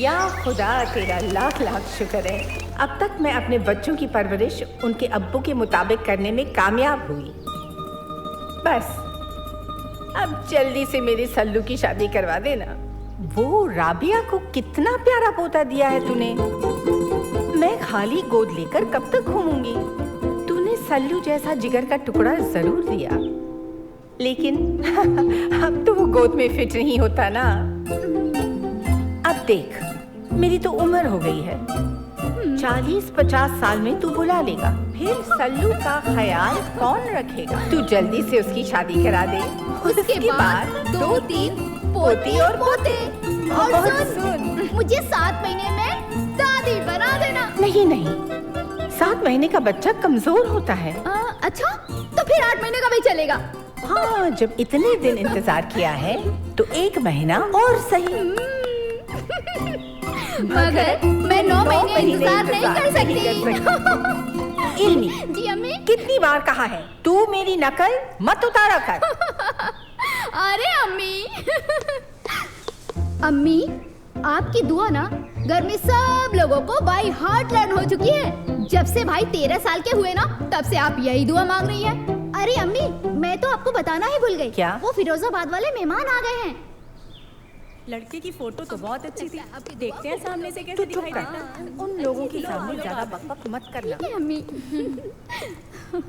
या खुदा, तेरा लाख लाख शुक्र है। अब तक मैं अपने बच्चों की परवरिश उनके अब्बू के मुताबिक करने में कामयाब हुई। बस अब जल्दी से मेरी सल्लू की शादी करवा देना। वो राबिया को कितना प्यारा पोता दिया है तूने। मैं खाली गोद लेकर कब तक घूमूंगी। तूने सल्लू जैसा जिगर का टुकड़ा जरूर दिया, लेकिन अब तो वो गोद में फिट नहीं होता ना। अब देख, मेरी तो उम्र हो गई है। 40-50 साल में तू बुला लेगा, फिर सल्लू का ख्याल कौन रखेगा। तू जल्दी से उसकी शादी करा दे। उसके बाद 2-3 पोती और पोते। और सुन, मुझे 7 महीने में दादी बना देना। नहीं नहीं, 7 महीने का बच्चा कमजोर होता है। अच्छा, तो फिर 8 महीने का भी चलेगा। हाँ, जब इतने दिन इंतजार किया है तो 1 महीना और सही। मगर मैं 9 महीने इंतजार नहीं कर सकती। इल्मी, जी अम्मी। कितनी बार कहा है तू मेरी नकल मत उतारा कर। अरे अम्मी। अम्मी, आपकी दुआ ना घर में सब लोगों को बाई हार्ट लर्न हो चुकी है। जब से भाई 13 साल के हुए ना, तब से आप यही दुआ मांग रही हैं। अरे अम्मी, मैं तो आपको बताना ही भूल गई। क्या? वो फिरोजाबाद वाले मेहमान आ गए हैं। लड़के की फोटो तो बहुत अच्छी थी। देखते हैं सामने से कैसे दिखाई देता है। उन लोगों के सामने ज्यादा बकबक मत करना। ठीक है अम्मी।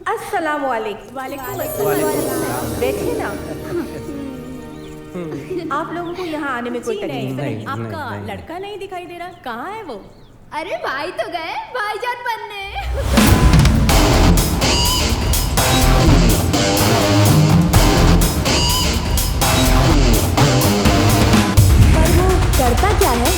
अस्सलाम वालेकुम। वालेकुम अस्सलाम। बैठिए ना। आप लोगों को यहाँ आने में कोई तकलीफ नहीं? आपका लड़का नहीं दिखाई दे रहा, कहाँ है वो? अरे भाई तो गए भाईजान बनने। करता क्या है?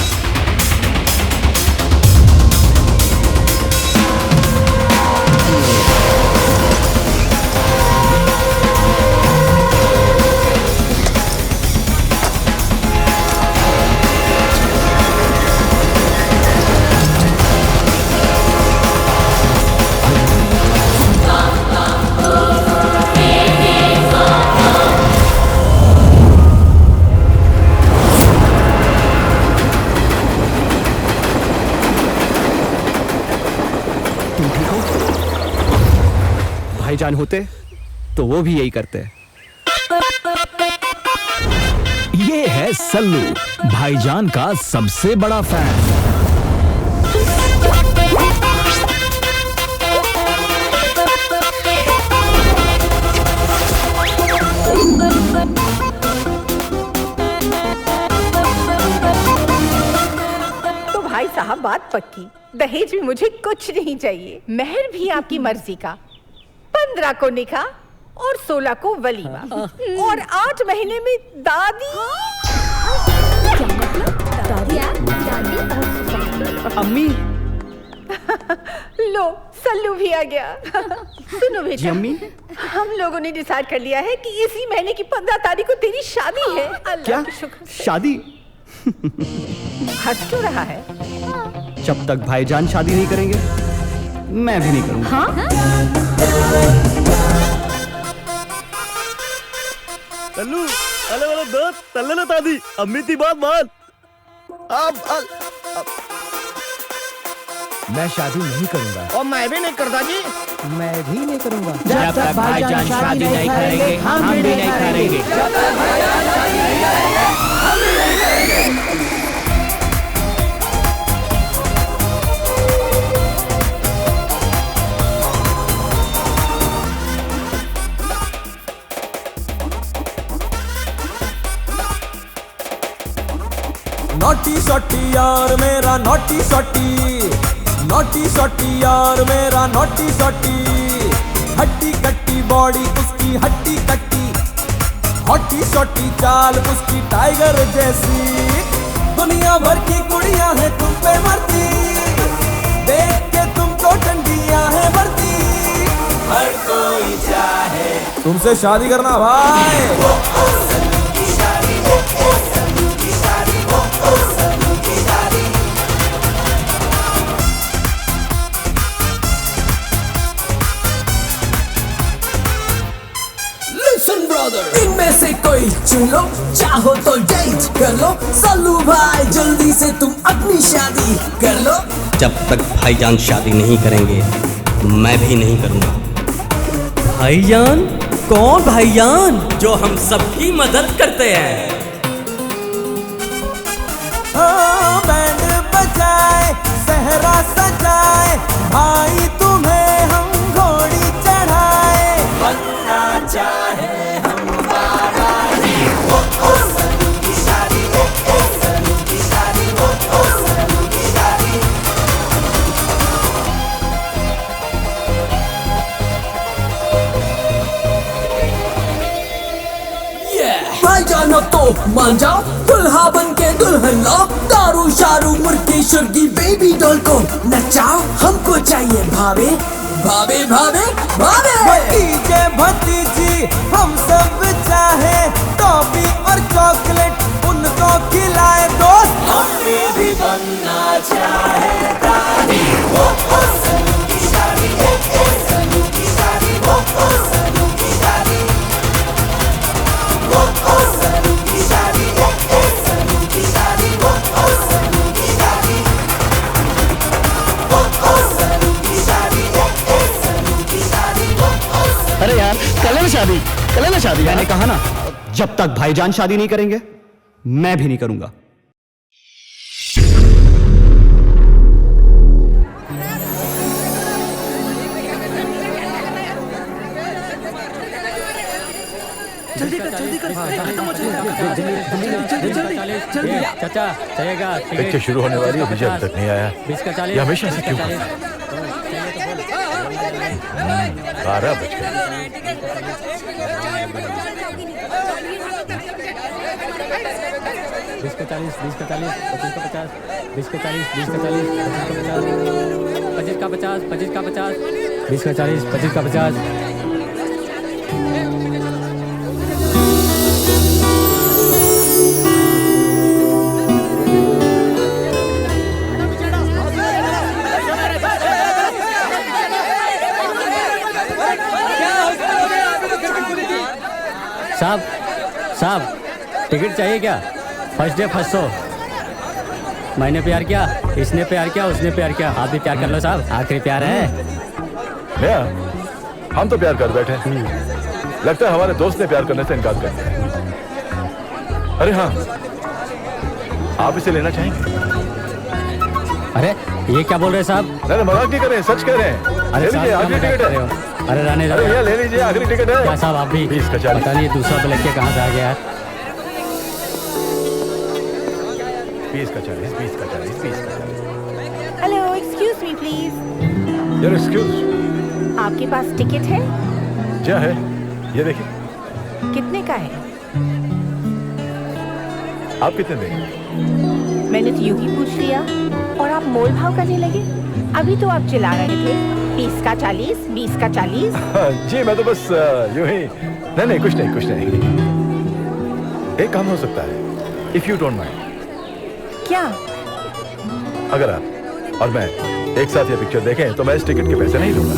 भाईजान होते तो वो भी यही करते। ये है सल्लू, भाईजान का सबसे बड़ा फैन। तो भाई साहब, बात पक्की। दहेज में मुझे कुछ नहीं चाहिए। महर भी आपकी मर्जी का। 15 को निकाह और 16 को वलीमा और 8 महीने में दादी। क्या मतलब? दादी? अम्मी। लो, सल्लू भी आ गया। सुनो बेटा, जी अम्मी। हम लोगों ने डिसाइड कर लिया है कि इसी महीने की 15 तारीख को तेरी शादी है। अल्लाह क्या के शुक्र से। शादी? हंस क्यों रहा है? जब तक भाईजान शादी नहीं करेंगे, मैं भी नहीं करूंगा। हाँ? तल्लू, अले वाला दोस्त, तल्ले ना दादी, अम्मी की बात मान। अब मैं शादी नहीं करूंगा। और मैं भी नहीं करता जी। मैं भी नहीं करूंगा। जब तक भाईजान शादी नहीं करेंगे, हम भी नहीं करेंगे। नोटी सोटी यार मेरा नोटी सोटी, नोटी सोटी यार मेरा नोटी सोटी। हट्टी कट्टी बॉडी उसकी हट्टी कट्टी, हट्टी सोटी चाल उसकी टाइगर जैसी। दुनिया भर की कुड़ियां हैं तुम पे मरती, देख के तुमको टंडियां हैं भरती। हर कोई चाहे तुमसे शादी करना भाई। इनमें से कोई चुन लो, चाहो तो यही रीच कर लो। सल्लू भाई जल्दी से तुम अपनी शादी कर लो। जब तक भाईजान शादी नहीं करेंगे मैं भी नहीं करूंगा। भाईजान? कौन भाईजान? जो हम सबकी मदद करते हैं। बैंड बजाए सहरा सजाए भाई तुम्हें हम घोड़ी चढ़ाए। बनना चाहे हम बाराती ओ सल्लू की शादी ओ सल्लू की शादी ओ सल्लू की शादी। भाईजान अब तो मान जाओ, दुल्हा बन के दुल्हन लाओ। दारू शारू मुर्गी शुर्गी बेबी डॉल को नचाओ। हमको चाहिए भावे भावे भावे भावे। भतीजे भतीजी हम सब चाहे टॉफी और चॉकलेट उनको खिलाए दोस्त। हमें भी बनना चाहे दादी ओ सल्लू की शादी ओ सल्लू की शादी ओ सल्लू की शादी ओ सल्लू की शादी ओ सल्लू की शादी ओ सल्लू की शादी ओ सल्लू की शादी ओ सल्लू की शादी ओ। अरे यार कल है ना शादी। मैंने कहा ना जब तक भाईजान शादी नहीं करेंगे मैं भी नहीं करूंगा। चाचा चलेगा। पिक्चर शुरू होने वाली है, अभी तक नहीं आया। ये हमेशा से क्यों करता है? 12 बज गए। 20 का 40, 20 का 40, 25 का 50, 20 का 40, 20 का 40, 25 का 50, 25 का 50, 20 का 40, 25 का 50। साहब टिकट चाहिए क्या? First day first show. मैंने प्यार किया, इसने प्यार किया, उसने प्यार किया, आप भी प्यार कर लो साहब, आखिरी प्यार है। भैया हम तो प्यार कर बैठे हैं। लगता है हमारे दोस्त ने प्यार करने से इनकार कर दिया। अरे हाँ, आप इसे लेना चाहेंगे? अरे ये क्या बोल रहे हैं साहब? नहीं मजाक नहीं कर रहे हैं, सच कह रहे हैं। अरे ले लीजिए, आखिरी टिकट है। अरे रहने दो। अरे भैया ले लीजिए, आखिरी टिकट है। क्या साहब आप भी? 20 का 40। पता नहीं दूसरा ब्लैक के कहाँ से आ गया यार। 20 का 40, 20 का 40, 20 का 40। Hello, excuse me please. यार एक्सक्यूज, आपके पास टिकट है? क्या है ये देखिए। कितने का है? आप कितने देंगे? मैंने तो यूं ही पूछ लिया और आप मोल भाव करने लगे। अभी तो आप चिल्ला रहे थे 20 का 40, 20 का 40। जी मैं तो बस यूं ही। नहीं कुछ नहीं कुछ नहीं। एक काम हो सकता है, इफ यू डोंट माइंड। क्या? अगर आप और मैं एक साथ ये पिक्चर देखें तो मैं इस टिकट के पैसे नहीं लूंगा।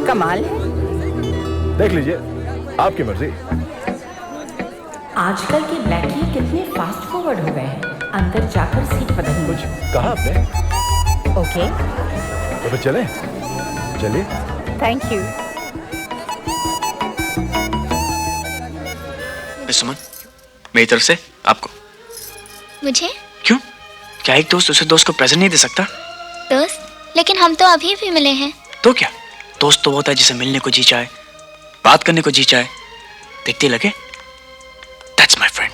कमाल है। देख लीजिए, आपकी मर्जी। आजकल के ब्लैकी कितने फास्ट फॉरवर्ड हो गए हैं। अंदर जाकर सीट बदल। कुछ कहा आपने? ओके तो फिर चलें? चलिए। Thank you. सुमन, मेरी तरफ से आपको। मुझे? क्यों? क्या एक दोस्त दूसरे दोस्त को प्रेजेंट नहीं दे सकता? दोस्त? लेकिन हम तो अभी भी मिले हैं। तो क्या, दोस्त तो वो होता है जिसे मिलने को जी चाहे, बात करने को जी चाहे, देखते लगे दैट्स माय फ्रेंड।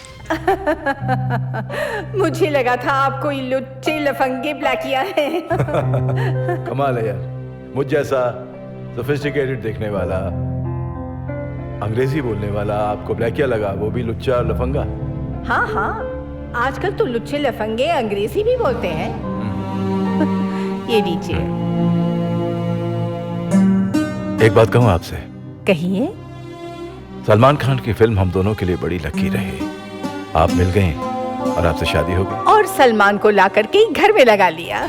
मुझे लगा था आप कोई लुच्चे लफंगे ब्लैकिया हैं। कमाल है यार, मुझ जैसा सोफिस्टिकेटेड देखने वाला, अंग्रेजी बोलने वाला आपको ब्लैकिया लगा, वो भी लुच्चा और लफंगा। हाँ हाँ, आजकल तो लुच्चे लफंगे अंग्रेजी भी बोलते हैं। ये लीजिए। एक बात कहूँ आपसे? कहिए। सलमान खान की फिल्म हम दोनों के लिए बड़ी लकी रही। आप मिल गए और आपसे शादी हो गई। और सलमान को ला करके घर में लगा लिया।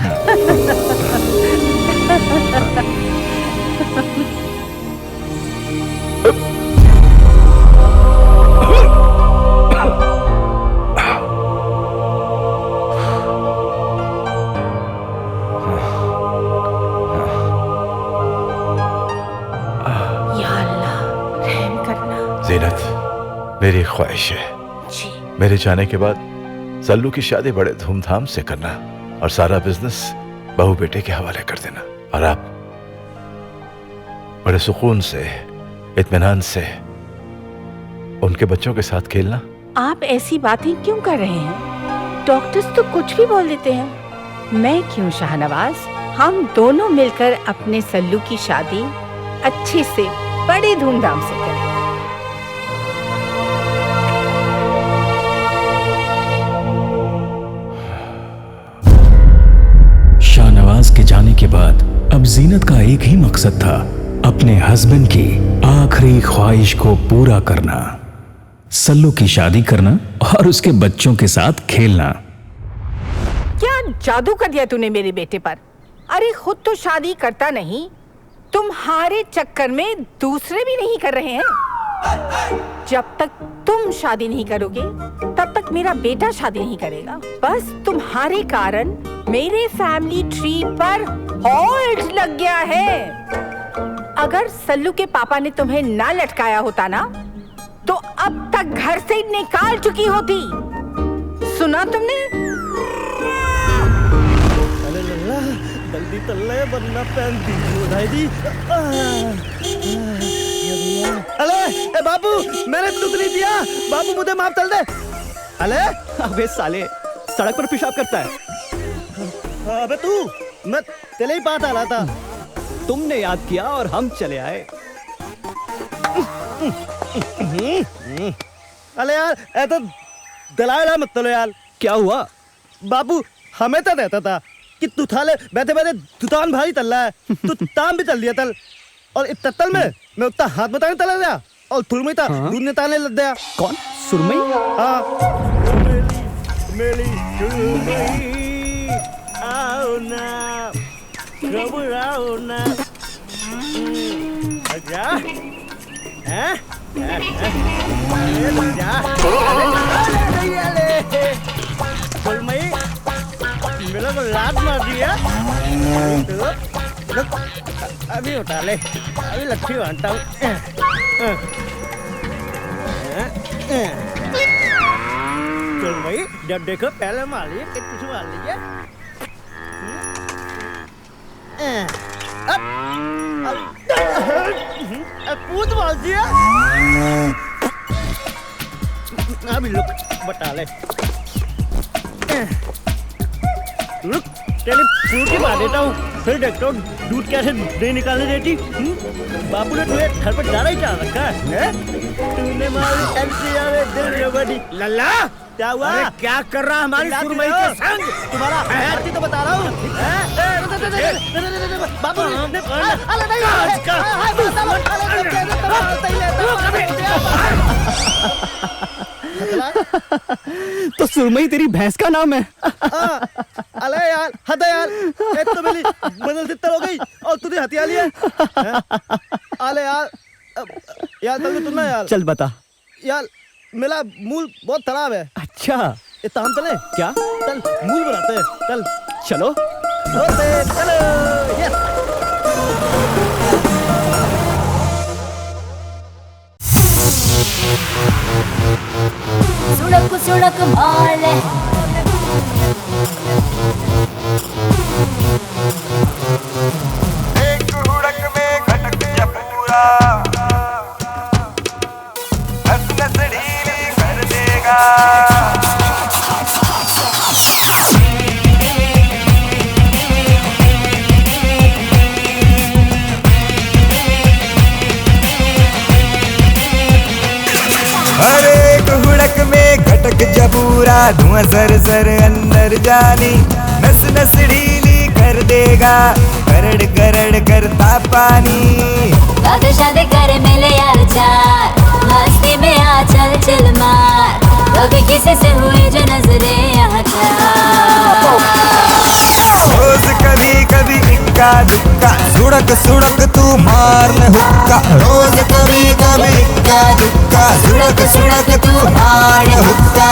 मेरी ख्वाहिश है मेरे जाने के बाद सल्लू की शादी बड़े धूमधाम से करना और सारा बिजनेस बहू बेटे के हवाले कर देना, और आप बड़े सुकून से इत्मीनान से उनके बच्चों के साथ खेलना। आप ऐसी बातें क्यों कर रहे हैं? डॉक्टर्स तो कुछ भी बोल देते हैं। मैं क्यों शाहनवाज, हम दोनों मिलकर अपने सल्लू की शादी अच्छे से बड़े धूमधाम से करें। शाहनवाज के जाने के बाद अब जीनत का एक ही मकसद था, अपने हस्बैंड की आखिरी ख्वाहिश को पूरा करना, सल्लू की शादी करना और उसके बच्चों के साथ खेलना। क्या जादू कर दिया तूने मेरे बेटे पर? अरे खुद तो शादी करता नहीं, तुम्हारे चक्कर में दूसरे भी नहीं कर रहे हैं। जब तक तुम शादी नहीं करोगे तब तक मेरा बेटा शादी नहीं करेगा। बस तुम्हारे कारण मेरे फैमिली ट्री पर हॉल्ट लग गया है। अगर सल्लू के पापा ने तुम्हें ना लटकाया होता ना तो अब तक घर से निकाल चुकी होती। सुना तुमने? अरे लल्ला, जल्दी तल्ले बनना पहन दी। अले ए बाबू, मैंने तुझे नहीं दिया। बाबू मुझे माफ कर दे। अले अबे साले, सड़क पर पेशाब करता है। अबे तू, मैं तेरे ही पास आ रहा था। तुमने याद किया और हम चले आए। अरे यार ऐसा दलाल मत लो यार। क्या हुआ? बाबू हमें तो रहता था कि तू थाले बैठे बैठे दुकान भारी तल रहा है, तू ताम भी तल दिया तल, और इस तत्तल में मैं उतना हाथ बताने तला गया और थुरमी था दूध निताने लग गया। कौन? सुरमई? हाँ, मेरी सुरमई आओ ना, घबराओ ना। अच्छा हैं? सुरमई मेरा को लात मार दिया। अभी उठा ले, अभी लट्ठी बांधता हूँ। चल भाई, जब देखो पहले मार लिए, फिर कुछ मार लीजिए। कूद मार दिया। अभी लुक बता ले, लुक तेरे फ्रूटी मार देता हूँ, फिर देखता हूँ दूध कैसे नहीं निकालने देती। बाबू ने तुम्हें घर पर डाला ही चाह रखा है। तूने मारी ऐसी यारे दिल रबड़ी। लल्ला क्या हुआ? अरे क्या कर रहा हमारी सुरमई के संग? तुम्हारा है तो बता रहा हूँ। बाबू तो सुरमई तेरी भैंस का नाम है? अरे यार हद है यार, एक तो मेरी बदल तितर हो गई और तूने हथियार लिया। अरे यार यार जल्दी सुनना यार। चल बता यार, मेरा मूल बहुत खराब है। अच्छा ये ताम चले क्या? चल मूल बनाते हैं, चल चलो चलो। यस सुड़क सुड़क माल एक हुड़क में घटक जब पूरा नस नस ढीली कर देगा। घटक जबूरा धुआं सर सर अंदर जानी नस नस ढीली कर देगा। करड़ करड़ करता पानी शादी शादी करे मिले यार चार मस्ती में आ चल चल मार। कभी किसी से हुई जो नजरे यहाँ रोज कभी कभी इक्का दुक्का सुड़क सुड़क तू मार ले हुक्का। रोज कभी कभी इक्का दुक्का सुड़क सुड़क तू मार ले हुक्का।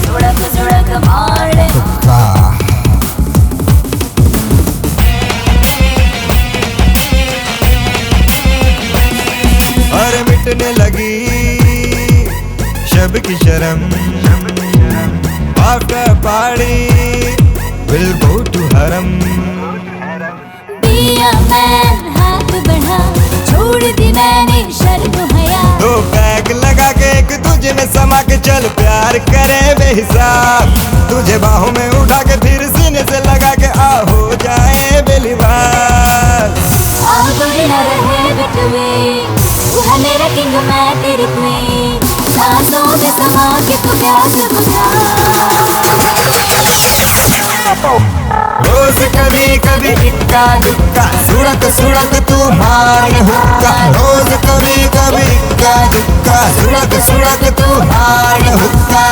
सुड़क सुड़क मार ले हुक्का। सबकी शर्म after party will go to हरम दिया मैन हाथ बढ़ा छोड़ दी मैंने शर्म हया दो बैग लगा के एक तुझे में समा के चल प्यार करे बेहिसाब तुझे बाहों में उठा के फिर सीने से लगा के आ हो जाए बेलीवार अब न रहे बिटवीन तू है मेरा किंग मैं तेरी क्वीन सांसों में समा के तू प्यास बुझा रोज कभी कभी इक्का दुक्का सुड़क सुड़क तू मार हुक्का रोज कभी कभी इक्का दुक्का सुड़क सुड़क तू मार हुक्का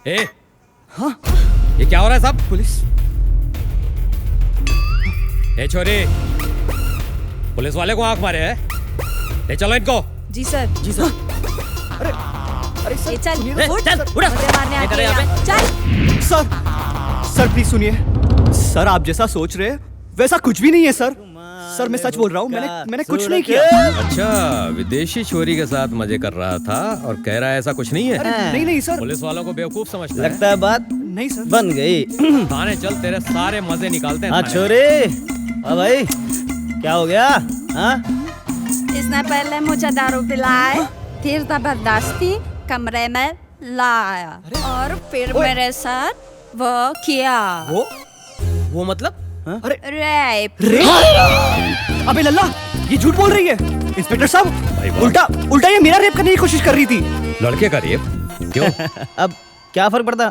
ए, हाँ? ये क्या हो रहा है साहब? पुलिस। ए छोरी, पुलिस वाले को आंख मारे है? ले चलो इनको। जी सर। जी सर। अरे सर, चल उठ, चल उड़ा। मुझे मारने आ गया। चल। सर प्लीज सुनिए। सर आप जैसा सोच रहे हैं वैसा कुछ भी नहीं है सर। सर मैं सच बोल रहा हूँ, मैंने कुछ नहीं किया। अच्छा, विदेशी छोरी के साथ मजे कर रहा था और कह रहा है ऐसा कुछ नहीं है? नहीं सर। पुलिस वालों को बेवकूफ समझता लगता है बात नहीं सर बन गई। थाने चल, तेरे सारे मजे निकालते हैं। हाँ छोरे, भाई क्या हो गया? हाँ? इसने पहले मुझे दारू पिलाए, फिर जबरदस्ती कमरे में लाया और फिर मेरे साथ वो किया। वो मतलब? अरे रेप। अबे लल्ला, ये झूठ बोल रही है। इंस्पेक्टर साहब, उल्टा ये मेरा रेप करने की कोशिश कर रही थी। लड़के का रेप? क्यों? अब क्या फर्क पड़ता?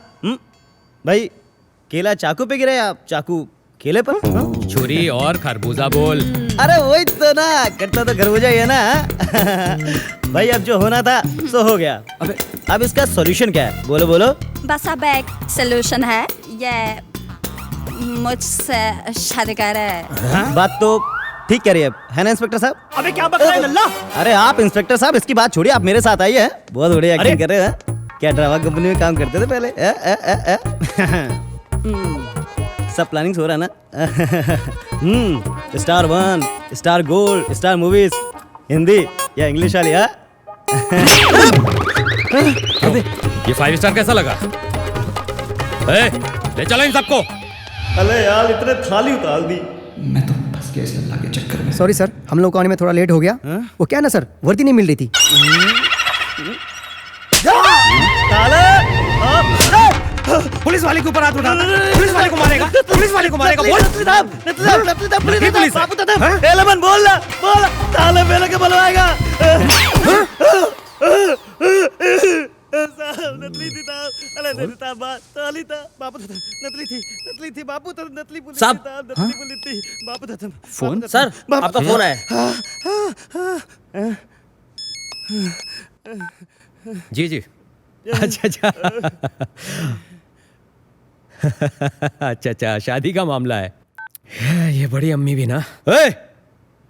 भाई केला चाकू पे गिरे या चाकू केले पर? छुरी और खरबूजा बोल। अरे वही तो ना, करता तो खरबूजा ही है ना। भाई अब जो होना था सो हो गया। अब इसका सॉल्यूशन क्या है? बोलो बोलो। बस अब एक सलूशन है, ये मुझसे शादी करे। बात तो ठीक कह रही है ना इंस्पेक्टर साहब? अबे क्या बक रहा है लल्ला? अरे आप इंस्पेक्टर साहब इसकी बात छोड़िए, आप मेरे साथ आइए। बहुत बढ़िया एक्टिंग कर रहे हैं। क्या ड्रामा कंपनी में काम करते थे पहले? सब प्लानिंग हो रहा है ना? Star 1, star gold, star movies, Hindi या इंग्लिश वाली? अबे ये 5 स्टार कैसा लगा? ले चलो इन सबको। अरे यार इतने थाली उतार दी। मैं तो फंस गया इस लल्ला के चक्कर में। सॉरी सर, हम लोग को आने में थोड़ा लेट हो गया। वो क्या ना सर, वर्दी नहीं मिल रही थी। पुलिस वाले के ऊपर हाथ उठाता, पुलिस वाले को मारेगा, पुलिस वाले को मारेगा। बोल पुलिस एलमन बोल ना, बोल ताले पहले के बुलवाएगा। नतली थी ताब, अरे नतली था बात, ताली था बापू था, नतली थी बापू था, नतली पुलिस साहब, था, नतली पुलिस थी बापू था। फोन सर, आपका फोन आया। जी जी। अच्छा अच्छा, शादी का मामला है। ये बड़ी अम्मी भी ना।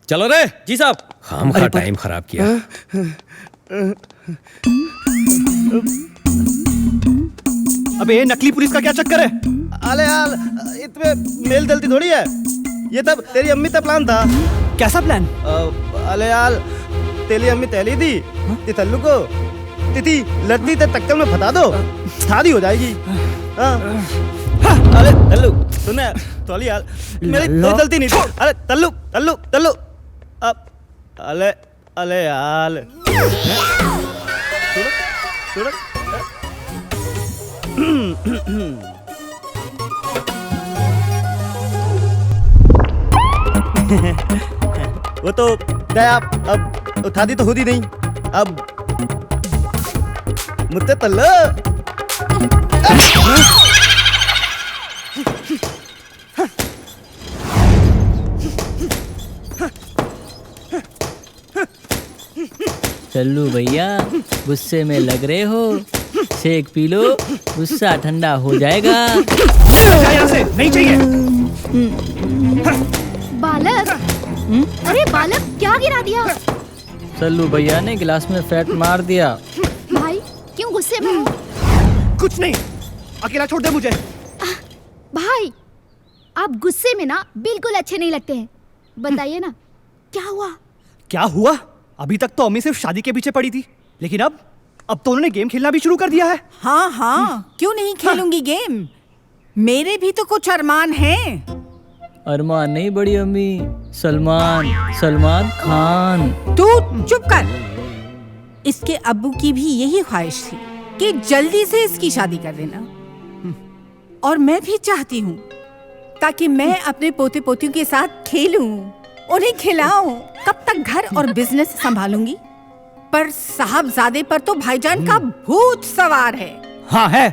चलो रे। जी साहब। खाम खा टाइम खराब किया। अबे ये नकली पुलिस का क्या चक्कर है? अरे यार इसमें मेल जलती थोड़ी है, ये तब तेरी अम्मी का प्लान था। कैसा प्लान? अरे यार तेरी अम्मी तैली थी तितल्लू को, तिथि लड़ती ते टक्कर में फटा दो, शादी हो जाएगी। अरे तल्लू सुन थोड़ी यार, मेरी कोई गलती नहीं थी। अरे तल्लू तल्लू तल्लू अब अरे अरे यार सुनो वो तो गया, अब उठाती तो होती नहीं। अब मुझसे तल्लो चल्लू भैया गुस्से में लग रहे हो, शेक पी लो, गुस्सा ठंडा हो जाएगा। यहाँ से नहीं चाहिए। बालक, अरे बालक क्या गिरा दिया? सल्लू भैया ने गिलास में फैट मार दिया। भाई क्यों गुस्से में हो? कुछ नहीं, अकेला छोड़ दे मुझे। भाई आप गुस्से में ना बिल्कुल अच्छे नहीं लगते हैं। बताइए ना क्या हुआ? क्या हुआ? अभी तक तो अम्मी सिर्फ शादी के पीछे पड़ी थी, लेकिन अब तो उन्होंने गेम खेलना भी शुरू कर दिया है। हाँ हाँ, क्यों नहीं खेलूंगी गेम? मेरे भी तो कुछ अरमान हैं। अरमान नहीं बड़ी अम्मी, सलमान खान। तू चुप कर। इसके अब्बू की भी यही ख्वाहिश थी कि जल्दी से इसकी शादी कर देना, और मैं भी चाहती हूँ ताकि मैं अपने पोते पोतियों के साथ खेलूं, उन्हें खिलाऊं। कब तक घर और बिजनेस संभालूंगी? पर साहबजादे पर तो भाईजान का भूत सवार है। हाँ है।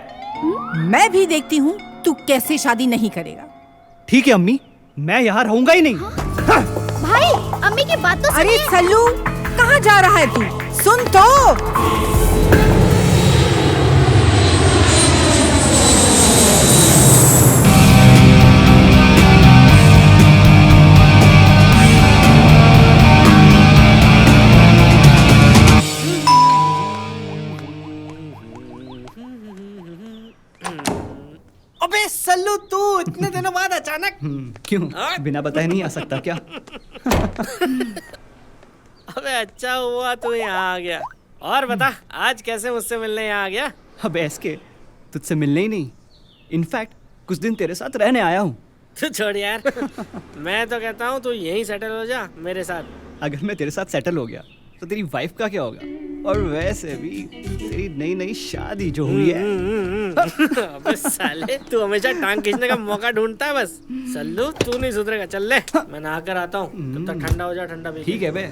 मैं भी देखती हूँ तू कैसे शादी नहीं करेगा। ठीक है अम्मी, मैं यहाँ रहूंगा ही नहीं। हाँ। भाई अम्मी की बात तो अरे सल्लू, कहाँ जा रहा है तू? सुन तो। अबे सल्लू, तू इतने दिनों बाद अचानक? क्यों, बिना बताए नहीं आ सकता क्या? अबे अच्छा हुआ तू यहाँ आ गया। और बता, आज कैसे मुझसे मिलने यहाँ आ गया? अबे एसके, तुझसे मिलने ही नहीं, इनफैक्ट कुछ दिन तेरे साथ रहने आया हूँ। तू छोड़ यार। मैं तो कहता हूँ तू यहीं सेटल हो जा मेरे साथ। अगर मैं तेरे साथ सेटल हो गया तो तेरी वाइफ का क्या होगा? और वैसे भी तेरी नई शादी जो हुई है। अबे साले, तू हमेशा टांग खींचने का मौका ढूंढता है बस। सल्लू, तू नहीं सुधरेगा। चल ले, मैं नहा कर आता हूँ, तब तक ठंडा हो जा। ठंडा भी ठीक है बे।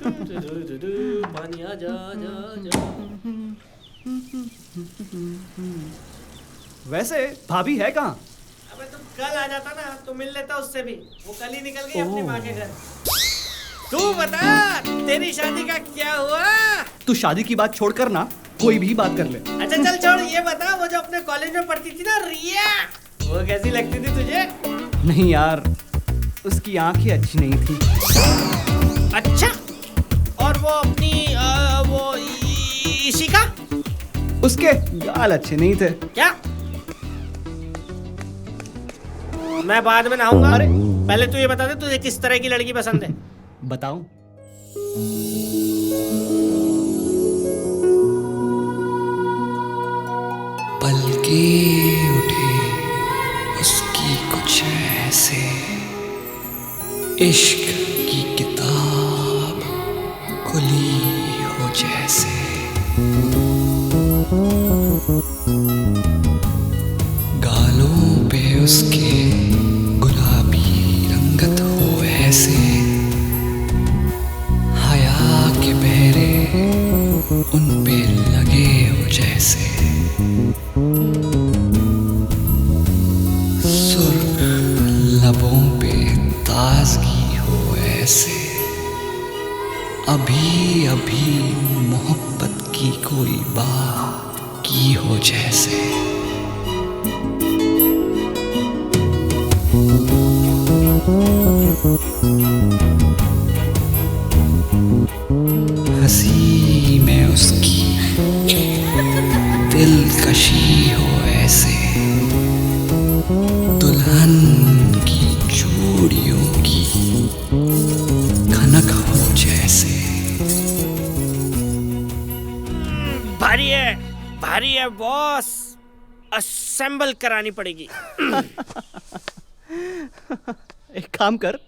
पानी आ जा, जा। वैसे भाभी है कहाँ? अबे तुम कल आ जाता ना तो मिल लेता उससे भी। वो कल ही निकल गई अपनी माँ के घर। तू बता, तेरी शादी का क्या हुआ? तू शादी की बात छोड़कर ना कोई भी बात कर ले। अच्छा चल छोड़, ये बता, वो जो अपने कॉलेज में पढ़ती थी ना, रिया, वो कैसी लगती थी तुझे? नहीं यार, उसकी आंखें अच्छी नहीं थी। अच्छा, और वो अपनी वो इशिका? उसके गाल अच्छे नहीं थे। क्या? मैं बाद में नहाऊंगा। अरे पहले तू ये बता दे, तुझे किस तरह की लड़की पसंद है? बताऊं? पलकें उठे उसकी कुछ ऐसे, इश्क की किताब खुली हो जैसे। गालों पे उसके गुलाबी रंगत हो ऐसे, हया के बहरे उन पे लगे हो जैसे। सुर्ख लबों पे ताजगी हो ऐसे, अभी अभी मोहब्बत की कोई बात की हो जैसे। हंसी में उसकी दिलकशी हो ऐसे, दुल्हन की चूड़ियों की खनक हो जैसे। भारी है बॉस, असेंबल करानी पड़ेगी। एक काम कर,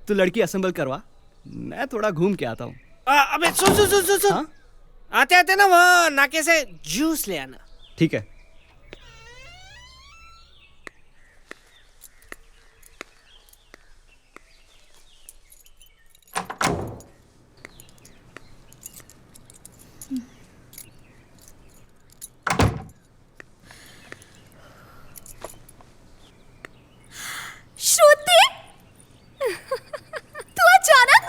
तू लड़की असेंबल करवा, मैं थोड़ा घूम के आता हूँ। अबे सुन। आते आते ना वहाँ नाके से जूस ले आना। ठीक है। श्रुति, तू अचानक।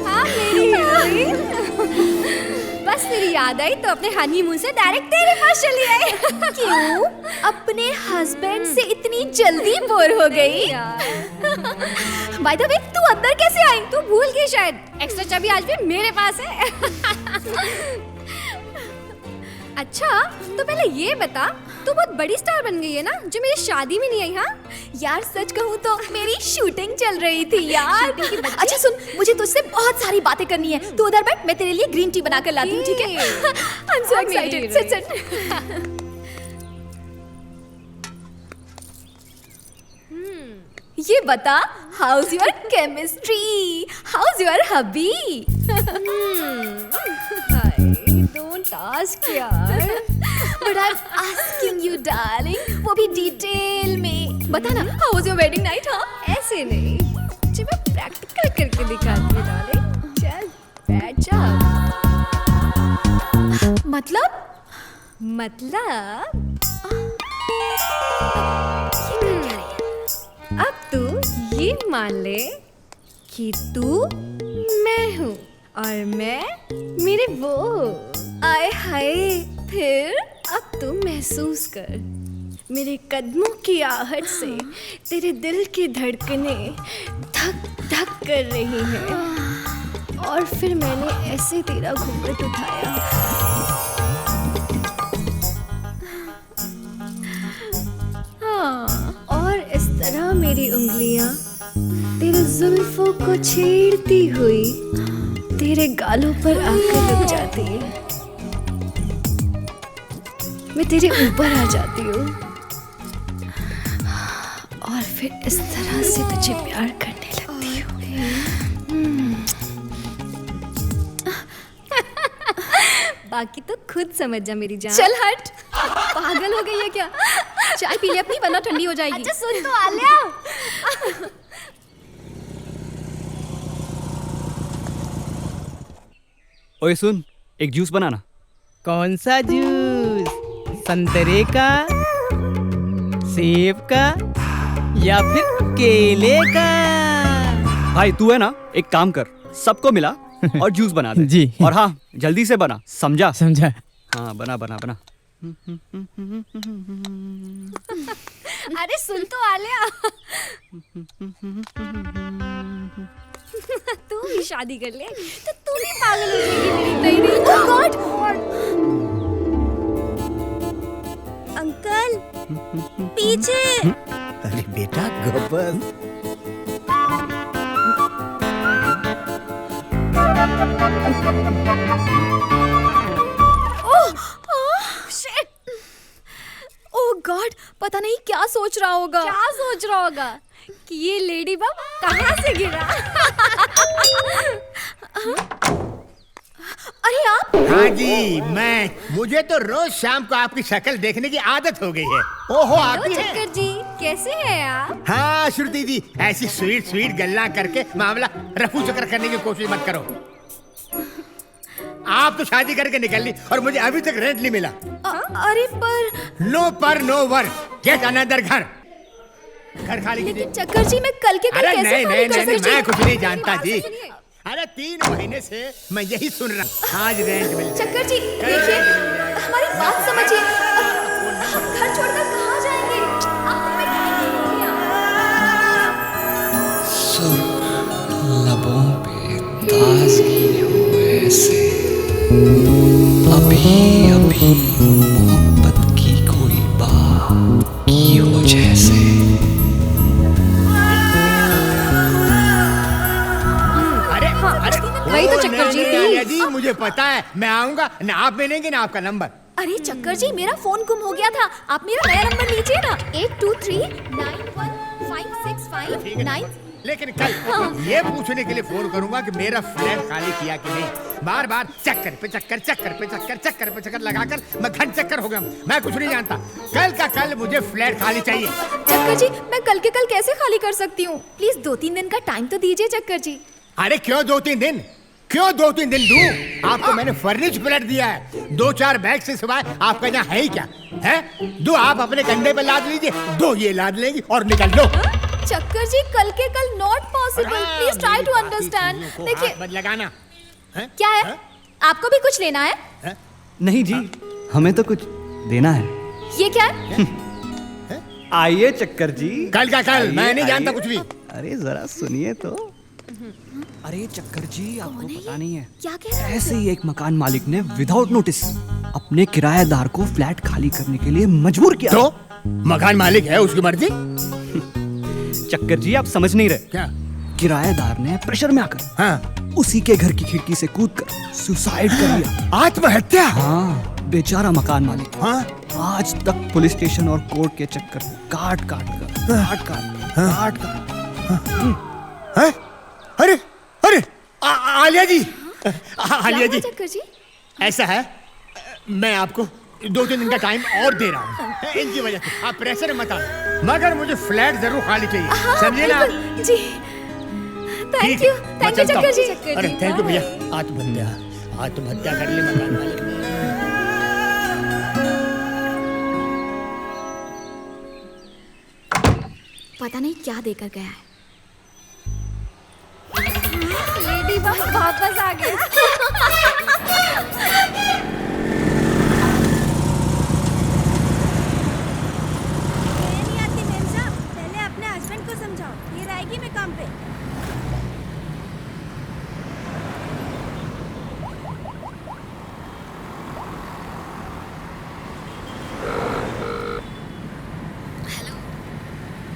हाँ मेरी बस तेरी याद आई तो अपने हनीमून से डायरेक्ट तेरे पास चली आई। क्यों? अपने हस्बैंड से इतनी जल्दी बोर हो गई? बाय द वे, तू अंदर कैसे आई? तू भूल गई शायद, एक्स्ट्रा चाबी आज भी मेरे पास है। अच्छा, तो पहले ये बता, तू बहुत बड़ी स्टार बन गई है ना, जो मेरी शादी में नहीं आई। हाँ यार, सच कहूँ तो मेरी शूटिंग चल रही थी यार। अच्छा सुन, मुझे तुझसे बहुत सारी बातें करनी है। तू उधर बैठ, मैं तेरे लिए ग्रीन टी बना कर लाती हूँ, ठीक है? I am so excited. Sit. ये बता, how's your chemistry, how's your hubby? Don't ask यार। But I am asking you darling, वो भी डिटेल में। बता ना, how was your wedding night? हाँ, ऐसे नहीं, तुझे मैं प्रैक्टिकल करके दिखाती हूँ डार्लिंग। चल बैठ जा। मतलब अब तू ये मान ले कि तू मैं हूँ और मैं मेरे वो। आए हाय, फिर? अब तू महसूस कर, मेरे कदमों की आहट से तेरे दिल की धड़कनें धक धक कर रही हैं। और फिर मैंने ऐसे तेरा घूंघट उठाया। हाँ, और इस तरह मेरी उंगलियां तेरे जुल्फों को छेड़ती हुई तेरे गालों पर आकर रुक जाती है। मैं तेरे ऊपर आ जाती हूँ और फिर इस तरह से तुझे प्यार करने लगती हूँ। बाकी तो खुद समझ जा मेरी जान। चल हट, पागल हो गई है क्या? चाय पी ले अपनी, वरना ठंडी हो जाएगी। अच्छा सुन तो आलिया। ओए सुन, एक जूस बनाना। कौन सा जूस? संतरे का, सेब का या फिर केले का? भाई तू है ना, एक काम कर, सबको मिला और जूस बना दे। जी। और हाँ, जल्दी से बना, समझा? समझा। हाँ, बना बना बना। अरे सुन तो आलिया। तू भी शादी कर ले तो तू भी पागल हो जाएगी मेरी बहनी। ओह गॉड! अंकल पीछे। अरे बेटा गबस। ओह गॉड, पता नहीं क्या सोच रहा होगा। क्या सोच रहा होगा कि ये लेडी बम कहाँ से गिरा? अरे आप? हाँ जी, मैं। मुझे तो रोज शाम को आपकी शक्ल देखने की आदत हो गई है। ओहो, आप ही हैं? चक्कर जी, कैसे हैं आप? हाँ श्रुति जी, ऐसी स्वीट स्वीट गल्ला करके मामला रफू चक्कर करने की कोशिश मत करो। आप तो शादी करके निकल ली और मुझे अभी तक रेंट नहीं मिला। अरे पर नो पर नो वर, गेट अनदर घर। घर खाली कीजिए। लेकिन चक्कर जी, मैं कल के कल अरे कैसे खाली कर सकती हूँ? मैं कुछ नहीं जानता जी। अरे 3 महीने से मैं यही सुन रहा हूँ, आज रेंट मिल। चक्कर जी देखिए, हमारी बात समझिए। हम घर छोड़कर कहाँ जाएंगे? आपको मैं टाइम नहीं दिया। लबों पे ताज़गी हो ऐसे, अभी अभी मोहब्बत की कोई बात की हो जैसे। वही तो चक्कर जी थी। जी मुझे पता है, मैं आऊंगा ना, आप मिलेंगे ना आपका नंबर। अरे चक्कर जी, मेरा फोन गुम हो गया था, आप मेरा नया नंबर लीजिए ना। 82391565 लेकिन कल ये पूछने के लिए फोन करूंगा कि मेरा फ्लैट खाली किया कि नहीं। बार बार चक्कर पे चक्कर, चक्कर पे चक्कर, चक्कर पे चक्कर लगाकर मैं घंट चक्कर हो गया। मैं कुछ नहीं जानता, कल का कल मुझे फ्लैट खाली चाहिए। चक्कर जी, मैं कल के कल कैसे खाली कर सकती हूँ? प्लीज 2-3 दिन का टाइम तो दीजिए चक्कर जी। अरे क्यों 2-3 दिन? क्यों 2-3 दिन दूं? आपको मैंने फर्निश फ्लैट दिया है, 2-4 बैग से सिवाय आपका यहाँ है ही क्या? है दो आप अपने कंधे पे लाद लीजिए, 2 ये लाद लेंगी और निकल लो। चक्कर जी, कल के कल not possible, please try to understand. देखिए मत लगाना। क्या है? आपको भी कुछ लेना है? नहीं जी, हमें तो कुछ देना है। ये क्या है? आइए चक्कर जी। कल का कल, आइए, मैं नहीं जानता आइए। कुछ भी। अरे जरा सुनिए तो। अरे चक्कर जी, आपको पता नहीं है, क्या कह रहे हैं? ऐसे ही एक मकान मालिक ने विदाउट नोटिस अपने किराएदार को फ्लैट खाली करने के लिए मजबूर किया। तो मकान मालिक है, उसकी मर्जी। चक्कर जी, आप समझ नहीं रहे। क्या? किराएदार ने प्रेशर में आकर उसी के घर की खिड़की से कूदकर सुसाइड कर लिया। आत्महत्या? हाँ, बेचारा मकान मालिक। हाँ? आज तक पुलिस स्टेशन और कोर्ट के चक्कर काट अरे अरे आलिया जी, आलिया जी, चक्कर जी? ऐसा है, मैं आपको 2-3 दिन का टाइम और दे रहा हूँ। इनकी वजह से आप प्रेशर मत आना, मगर मुझे फ्लैट जरूर खाली चाहिए, समझे ना? जी, थैंक यू चक्कर जी। अरे थैंक यू भैया। आत्महत्या कर ली मकान मालिक ने। पता नहीं क्या देकर गया है। लेडी बग वापस आ गया। नहीं आती मेम साहब, पहले अपने हस्बैंड को समझाओ, फिर आएगी मैं काम पे।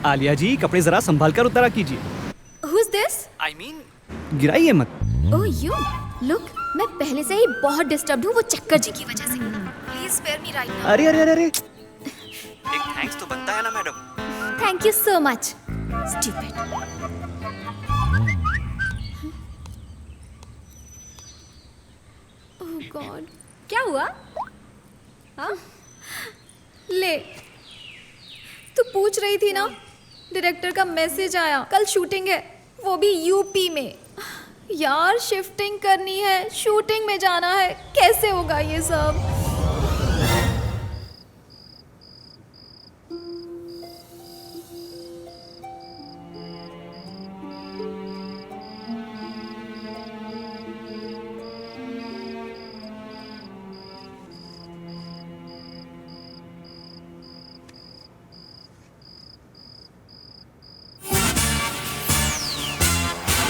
आलिया जी, कपड़े जरा संभाल कर उतारा कीजिए। Who's this? I mean, गिराइए मत। Oh you, look, मैं पहले से ही बहुत डिस्टर्ब्ड हूँ वो चक्कर जी की वजह से। Please spare me right now. अरे अरे अरे अरे, एक थैंक्स तो बनता है ना madam. Thank you so much. Stupid. Oh God, क्या हुआ? हाँ? ले, तू पूछ रही थी ना, डायरेक्टर का मैसेज आया, कल शूटिंग है, वो भी यूपी में। यार शिफ्टिंग करनी है, शूटिंग में जाना है, कैसे होगा ये सब?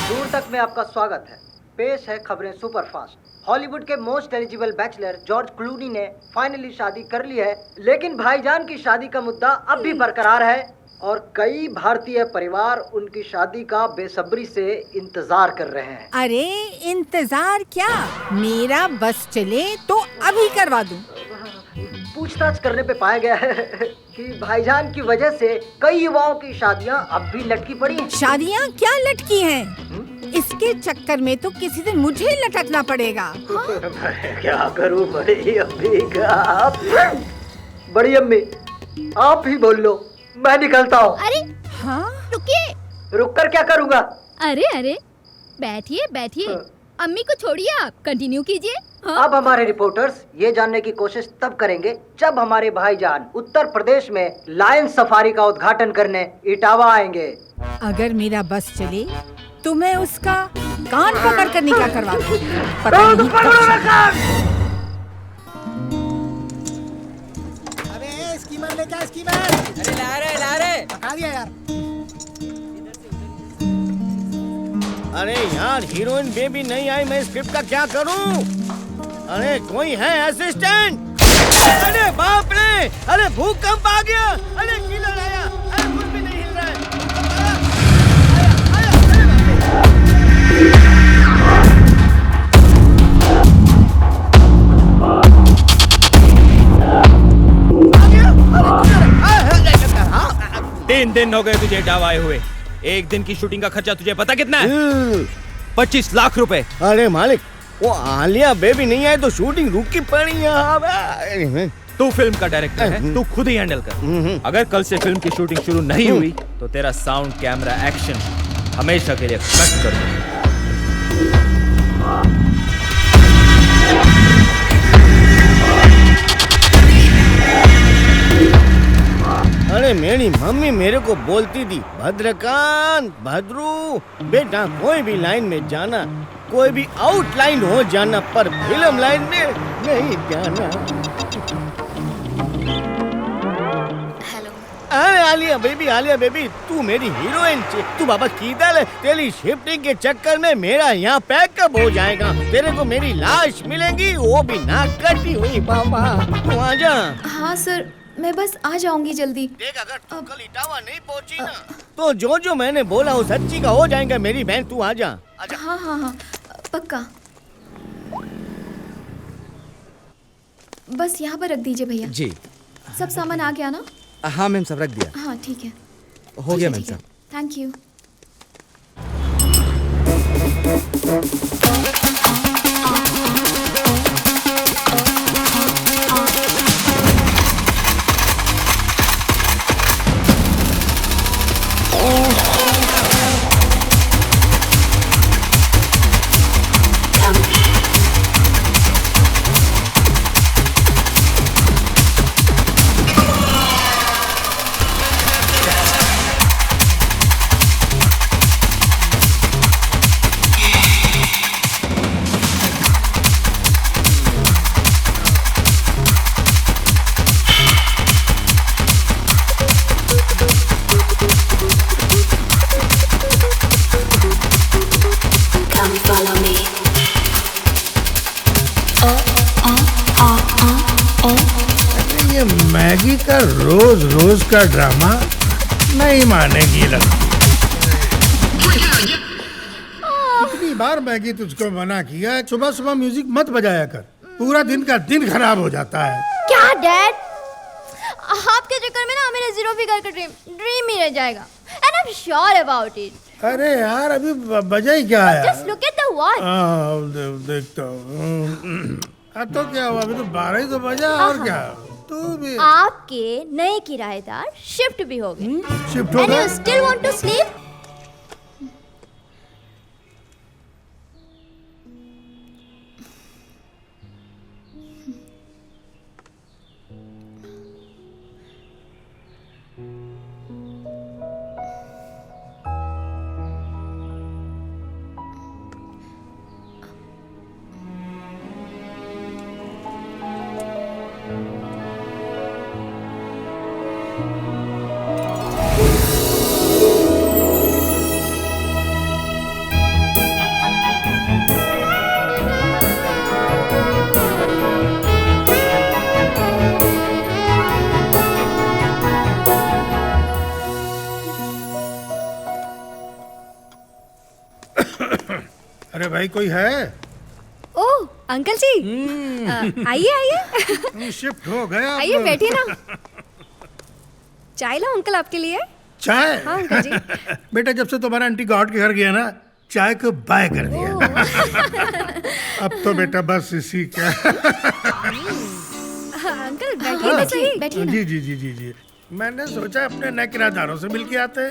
दूर तक में आपका स्वागत है। पेश है खबरें सुपरफास्ट। हॉलीवुड के most eligible bachelor George Clooney ने फाइनली शादी कर ली है, लेकिन भाईजान की शादी का मुद्दा अब भी बरकरार है और कई भारतीय परिवार उनकी शादी का बेसब्री से इंतजार कर रहे हैं। अरे इंतजार क्या, मेरा बस चले तो अभी करवा दूं। पूछताछ करने पे पाया गया है कि भाईजान की वजह से कई युवाओं की शादियां अब भी लटकी पड़ी हैं। शादियां क्या लटकी हैं? इसके चक्कर में तो किसी दिन मुझे लटकना पड़ेगा। मैं क्या करूं बड़ी अम्मी का? बड़ी अम्मी आप ही बोल लो, मैं निकलता हूँ। अरे हाँ, रुकिए। रुक कर क्या करूँगा? अरे बैठिए बैठिए, अम्मी को छोड़िए, आप कंटिन्यू कीजिए। हाँ? अब हमारे रिपोर्टर्स ये जानने की कोशिश तब करेंगे जब हमारे भाईजान उत्तर प्रदेश में लायन सफारी का उद्घाटन करने इटावा आएंगे। अगर मेरा बस चले तो मैं उसका कान पकड़ कर निकाह करवा दूं। पता नहीं अबे स्कीमर लेके आ, स्कीमर। अरे ला रहे पका दिया यार। अरे यार, हीरोइन बेबी नहीं आई, मैं स्क्रिप्ट का क्या करूं? अरे कोई है असिस्टेंट? अरे बाप रे, अरे भूकंप आ गया, अरे किलर आया, अरे कुछ भी नहीं हिल रहा है। तीन दिन हो गए तुझे इटावा आए हुए। एक दिन की शूटिंग का खर्चा तुझे पता कितना है? 25 लाख रुपए। अरे मालिक, वो आलिया बेबी नहीं आए तो शूटिंग रुकी पड़ी है। तू फिल्म का डायरेक्टर है, तू खुद ही हैंडल कर। अगर कल से फिल्म की शूटिंग शुरू नहीं हुई तो तेरा साउंड, कैमरा, एक्शन हमेशा के लिए कट कर दूंगा। अरे मेरी मम्मी मेरे को बोलती थी, भद्रकांत भद्रू बेटा कोई भी लाइन में जाना, कोई भी आउटलाइन हो जाना, पर फिल्म लाइन में नहीं जाना। अरे आलिया बेबी तू मेरी हीरोइन छे, तू बाबा कीधर है? तेरी शिफ्टिंग के चक्कर में मेरा यहाँ पैकअप हो जाएगा, तेरे को मेरी लाश मिलेगी, वो भी ना कटी हुई। बाबा तू आ जा। हाँ सर, मैं बस आ जाऊंगी जल्दी। देख अगर तू कल इटावा नहीं पहुंची ना तो जो मैंने बोला वो सच्ची का हो जाएगा मेरी बहन, तू आ जा। हाँ पक्का। बस यहाँ पर रख दीजिए भैया। जी। सब सामान आ गया ना? हाँ मैम, सब रख दिया। हाँ ठीक है, हो गया मैम साहब। Thank you. मैगी का रोज का ड्रामा नहीं मानेगी लगती। कितनी बार मैगी तुझको मना किया है, सुबह सुबह म्यूजिक मत बजाया कर, पूरा दिन का दिन खराब हो जाता है। क्या डैड, आपके चक्कर में ना मेरा जीरो फिगर का ड्रीम ही रह जाएगा, and I am sure about it. अरे यार अभी बजा ही क्या है? Just look at the watch. देखता हूँ। तो क्या हुआ, अभी तो 12 ही तो बजा, और क्या? तू भी आपके नए किराएदार शिफ्ट भी हो गए। शिफ्ट हो गए? And you still want to sleep? अरे भाई कोई है? ओह अंकल जी, आइए आइए। शिफ्ट हो गया। आइए बैठिए ना। चाय लो अंकल आपके लिए। चाय? हाँ अंकल जी। बेटा जब से तुम्हारा आंटी गॉड के घर गया ना, चाय को बाय कर दिया। अब तो बेटा बस इसी का। अंकल बैठिए ना सही। बैठिए ना। जी जी जी जी जी, मैंने सोचा अपने नए किराएदारों से मिल के आते।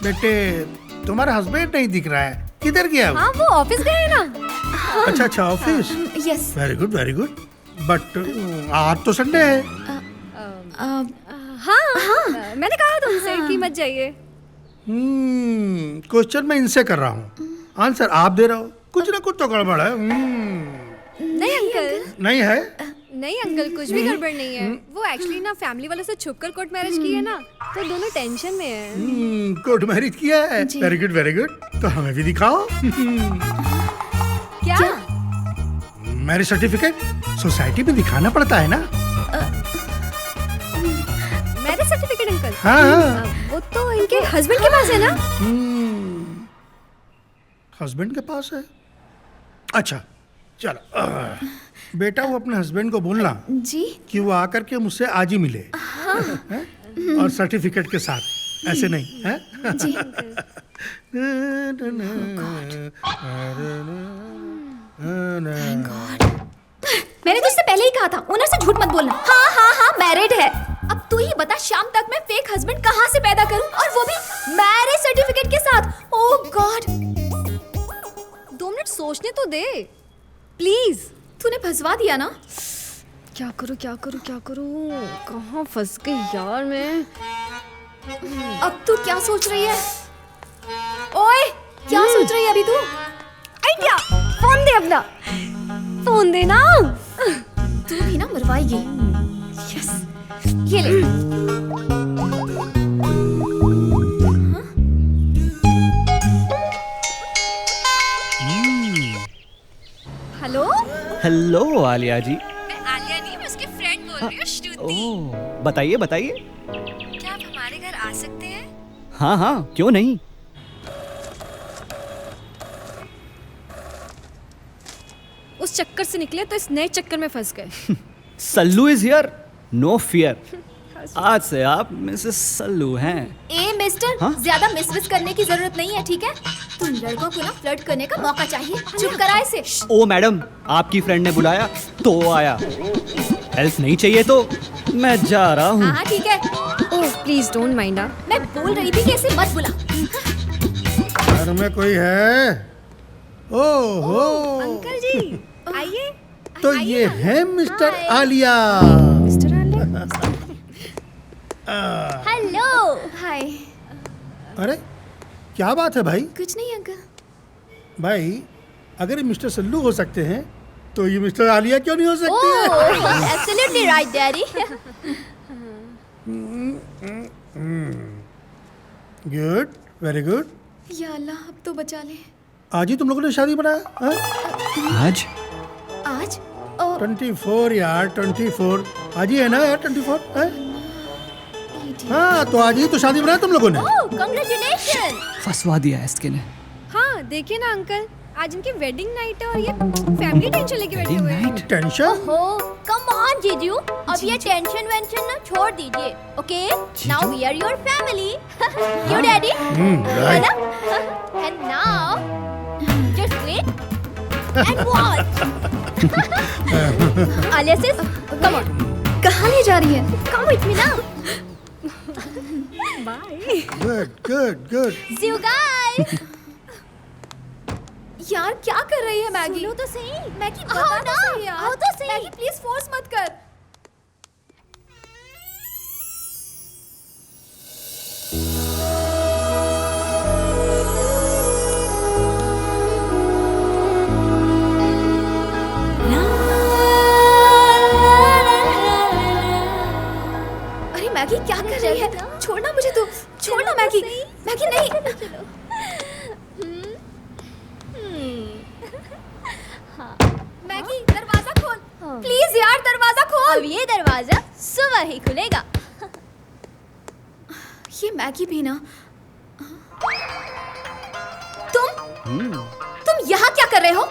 बेटे तुम्हारा हस्बैंड नहीं दिख रहा है, किधर गया वो? हाँ वो ऑफिस गए ना। अच्छा office. Yes. Very good but आज तो संडे है। हाँ मैंने कहा था उनसे कि मत जाइए। क्वेश्चन मैं इनसे कर रहा हूँ, आंसर आप दे रहे हो, कुछ ना कुछ तो गड़बड़ है। नहीं अंकल। नहीं है? नहीं अंकल कुछ भी गड़बड़ नहीं है। वो एक्चुअली ना फैमिली वालों से छुपकर कोर्ट मैरिज की है ना, तो दोनों टेंशन में है। कोर्ट मैरिज किया है? Very good. तो हमें भी दिखाओ। क्या? मैरिज सर्टिफिकेट सोसाइटी में दिखाना पड़ता है ना। Marriage certificate uncle? हाँ। वो तो इनके हस्बैंड के पास है ना। हस्बैंड के पास है? अच्छा चलो बेटा वो अपने हस्बैंड को बोलना जी कि वो आकर के मुझसे आज ही मिले। हाँ। और सर्टिफिकेट के साथ, ऐसे नहीं है? जी। मैंने तुझसे पहले ही कहा था ओनर से झूठ मत बोलना। हाँ मैरिड है। अब तू ही बता शाम तक मैं फेक हस्बैंड कहाँ से पैदा करूं, और वो भी मैरिज सर्टिफिकेट के साथ। ओह गॉड। 2 मिनट सोचने तो दे। प्लीज। तूने फंसवा दिया ना। क्या करूं क्या करूं क्या करूं, कहाँ फंस गई यार मैं। अब तू क्या सोच रही है? ओए क्या सोच रही है अभी तू? आइडिया, फोन दे अपना, फोन दे ना। तू भी ना मरवाएगी। यस, ये ले। हेलो हेलो आलिया जी। मैं आलिया नहीं, मैं उसकी फ्रेंड बोल रही हूँ, श्रुति। ओह, बताइए बताइए। क्या आप हमारे घर आ सकते हैं? हाँ हाँ, क्यों नहीं। उस चक्कर से निकले तो इस नए चक्कर में फंस गए। Sallu is here, no fear. आज से आप मिसेस सल्लू हैं। ए मिस्टर, हाँ? ज्यादा मिस करने की जरूरत नहीं है, ठीक है? तुम लड़कों को ना फ्लर्ट करने का मौका चाहिए। चुप करा इसे। ओ मैडम, आपकी फ्रेंड ने बुलाया तो आया। हेल्प नहीं चाहिए तो मैं जा रहा हूँ। हाँ ठीक है। Oh please don't mind. मैं बोल रही थी कि इसे मत बुला। घर में कोई है? ओहो अंकल जी आइए। तो ये है mister Alia. Mister Alia. Hello. Hi. अरे क्या बात है भाई? कुछ नहीं अंकल। भाई अगर ये मिस्टर सल्लू हो सकते हैं तो ये मिस्टर आलिया क्यों नहीं हो सकते? Absolutely right daddy. Good, very good. या अल्लाह, अब तो बचा ले। आज ही तुम लोगों ने शादी बनाया? हाँ? आज? आज? 24 यार, 24 आज ही है ना यार, 24 है? हाँ तो आज ही तो शादी बनाया तुम लोगों ने। ओह कांग्रेचुलेशन। फंसवा दिया इसके ने। हाँ देखिए ना अंकल, आज इनकी वेडिंग नाइट है और ये फैमिली टेंशन लेके बैठे हुए हैं। टेंशन? ओहो, कम ऑन जीजू, अब ये टेंशन वेंशन ना छोड़ दीजिए, okay? Now we are your family, you daddy, है ना? And now just wait and watch. Alia sis, come on. कहाँ ले जा रही है? Come with me now. Bye. Good good good. See you guys. यार क्या कर रही है मैगी? सुनो तो सही। मैगी बता तो सही यार। आओ तो सही। मैगी प्लीज फोर्स मत कर। अरे मैगी क्या कर रही है? छोड़ना मुझे तो, छोड़ना मैगी। मैगी नहीं। मैगी दरवाजा खोल, प्लीज यार दरवाजा खोल। अब ये दरवाजा सुबह ही खुलेगा। ये मैगी भी ना। तुम यहाँ क्या कर रहे हो?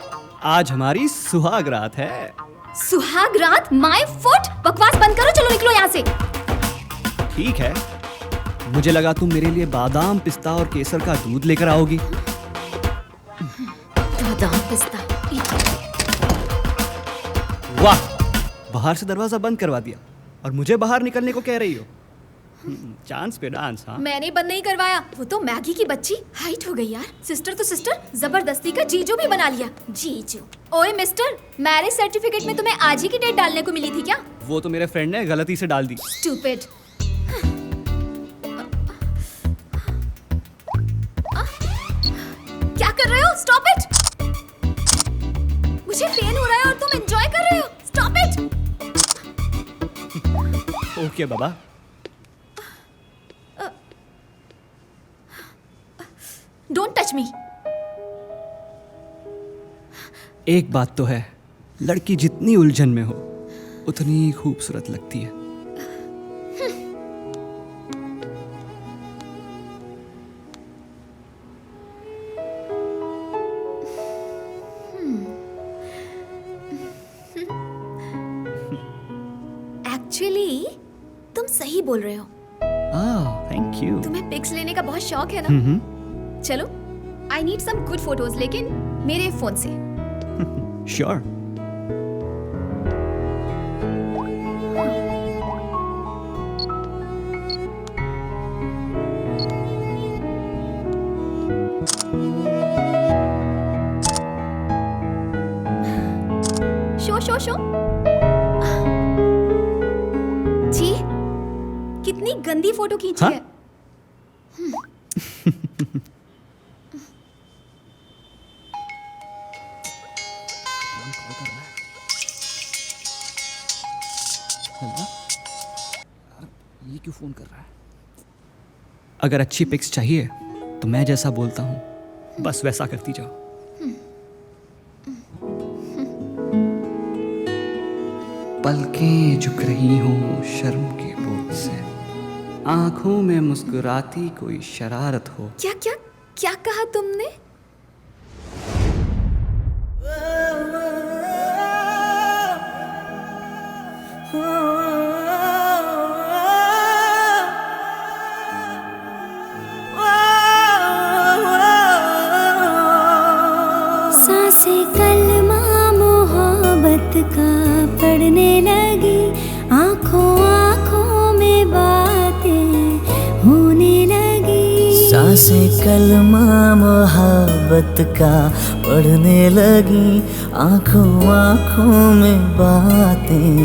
आज हमारी सुहाग रात है। सुहाग रात? My foot. बकवास बंद करो, चलो निकलो यहाँ से। ठीक है, मुझे लगा तुम मेरे लिए बादाम, पिस्ता और केसर का दूध लेकर आओगी। बादाम पिस्ता। वाह, बाहर से दरवाजा बंद करवा दिया और मुझे बाहर निकलने को कह रही हो। चांस पे डांस। हाँ, मैंने बंद नहीं करवाया, वो तो मैगी की बच्ची हाइट हो गई यार। सिस्टर तो सिस्टर, जबरदस्ती का जीजू भी बना लिया। जीजू। ओए मिस्टर, मैरिज सर्टिफिकेट में तुम्हें आज ही की डेट डालने को मिली थी क्या? वो तो मेरे फ्रेंड ने गलती से डाल दी। स्टूपिड। क्या कर रहे हो? Stop it. मुझे पेन हो रहा है और तुम एंजॉय कर रहे हो। Stop it. Okay Baba. Don't touch me. एक बात तो है, लड़की जितनी उलझन में हो उतनी खूबसूरत लगती है। एक्चुअली तुम सही बोल रहे हो। Thank you. तुम्हें पिक्स लेने का बहुत शौक है ना? चलो, I need some good photos, लेकिन मेरे फोन से। श्योर। शो। जी, कितनी गंदी फोटो खींची हाँ? है। ये क्यों फोन कर रहा है? अगर अच्छी पिक्स चाहिए तो मैं जैसा बोलता हूँ बस वैसा करती जाओ। पलकें झुक रही हों शर्म के बोझ से, आंखों में मुस्कुराती कोई शरारत हो। क्या क्या क्या कहा तुमने? सांसें कलमा मोहब्बत का पढ़ने लगी, आंखों आंखों में बातें होने लगी। सांसें कलमा मोहब्बत का पढ़ने लगी, आंखों आंखों में बातें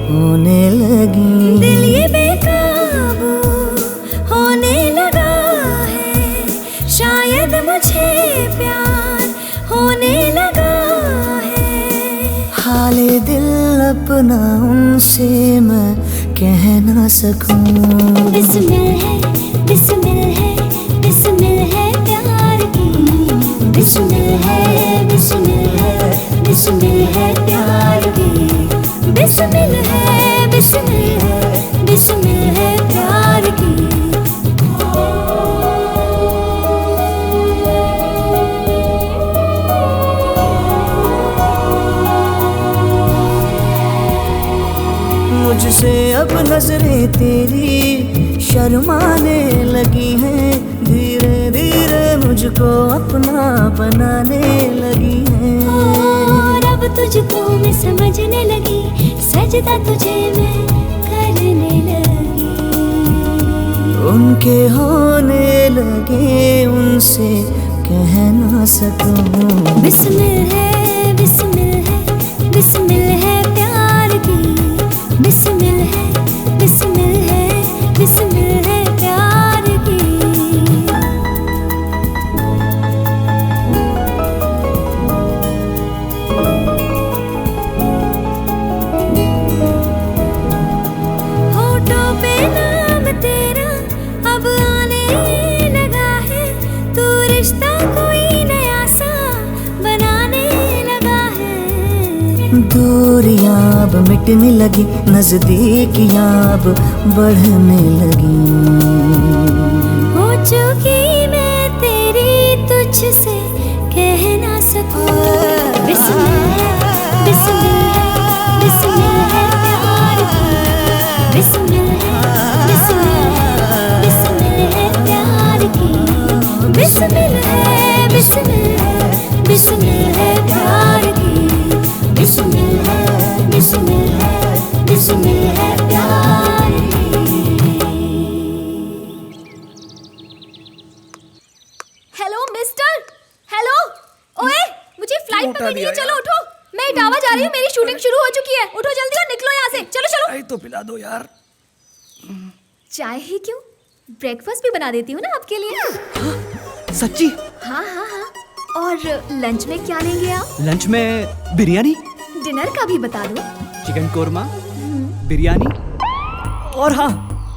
होने लगी। दिल ये बेकाबू होने लगा है, शायद मुझे प्यार होने लगा है। हाले दिल अपना उनसे मैं कह ना सकूं। बिस्मिल है, बिस्मिल है, बिस्मिल है प्यार की। बिस्मिल है, बिस्मिल है, बिस्मिल है प्यार की। बिस्मिल है, बिस्मिल है, बिस्मिल है प्यार की। मुझसे अब नजरें तेरी शर्माने लगी हैं, धीरे धीरे मुझको अपना बनाने लगी हैं। और अब तुझको मैं समझने लगी, सजदा तुझे मैं करने लगी। उनके होने लगे उनसे कह ना सकूं। बिस्मिल है, बिस्मिल है, बिस्मिल है प्यार की। बिस्मिल है, बिस्मिल है, बिस्मिल है प्यार की। होठों पे नाम तेरा अब आने लगा है, तू रिश्ता कोई नया सा बनाने लगा है। दूरियां अब मिटने लगी, नजदीकियां अब बढ़ने लगी। हो चुकी मैं तेरी, तुझसे कह ना सकूं। बिस्मिल है, बिस्मिल है, बिस्मिल है प्यार की। बिस्मिल है, बिस्मिल है, बिस्मिल है प्यार की। बिस्मिल है, बिस्मिल है, बिस्मिल है प्यार की। बिस्मिल है, बिस्मिल है, बिस्मिल है प्यार की। Hello mister, hello. ओए, मुझे फ्लाइट पकड़नी है, चलो उठो। मैं इटावा जा रही हूँ, मेरी शूटिंग शुरू हो चुकी है। उठो जल्दी और निकलो यहाँ से, चलो चलो। चाय तो पिला दो यार। चाय ही क्यों, ब्रेकफास्ट भी बना देती हूँ ना आपके लिए। सच्ची? हाँ हाँ हाँ। और लंच में क्या लेंगे आप? लंच में बिरयानी, डिनर का भी बता दो। चिकन कोरमा, बिरयानी और हाँ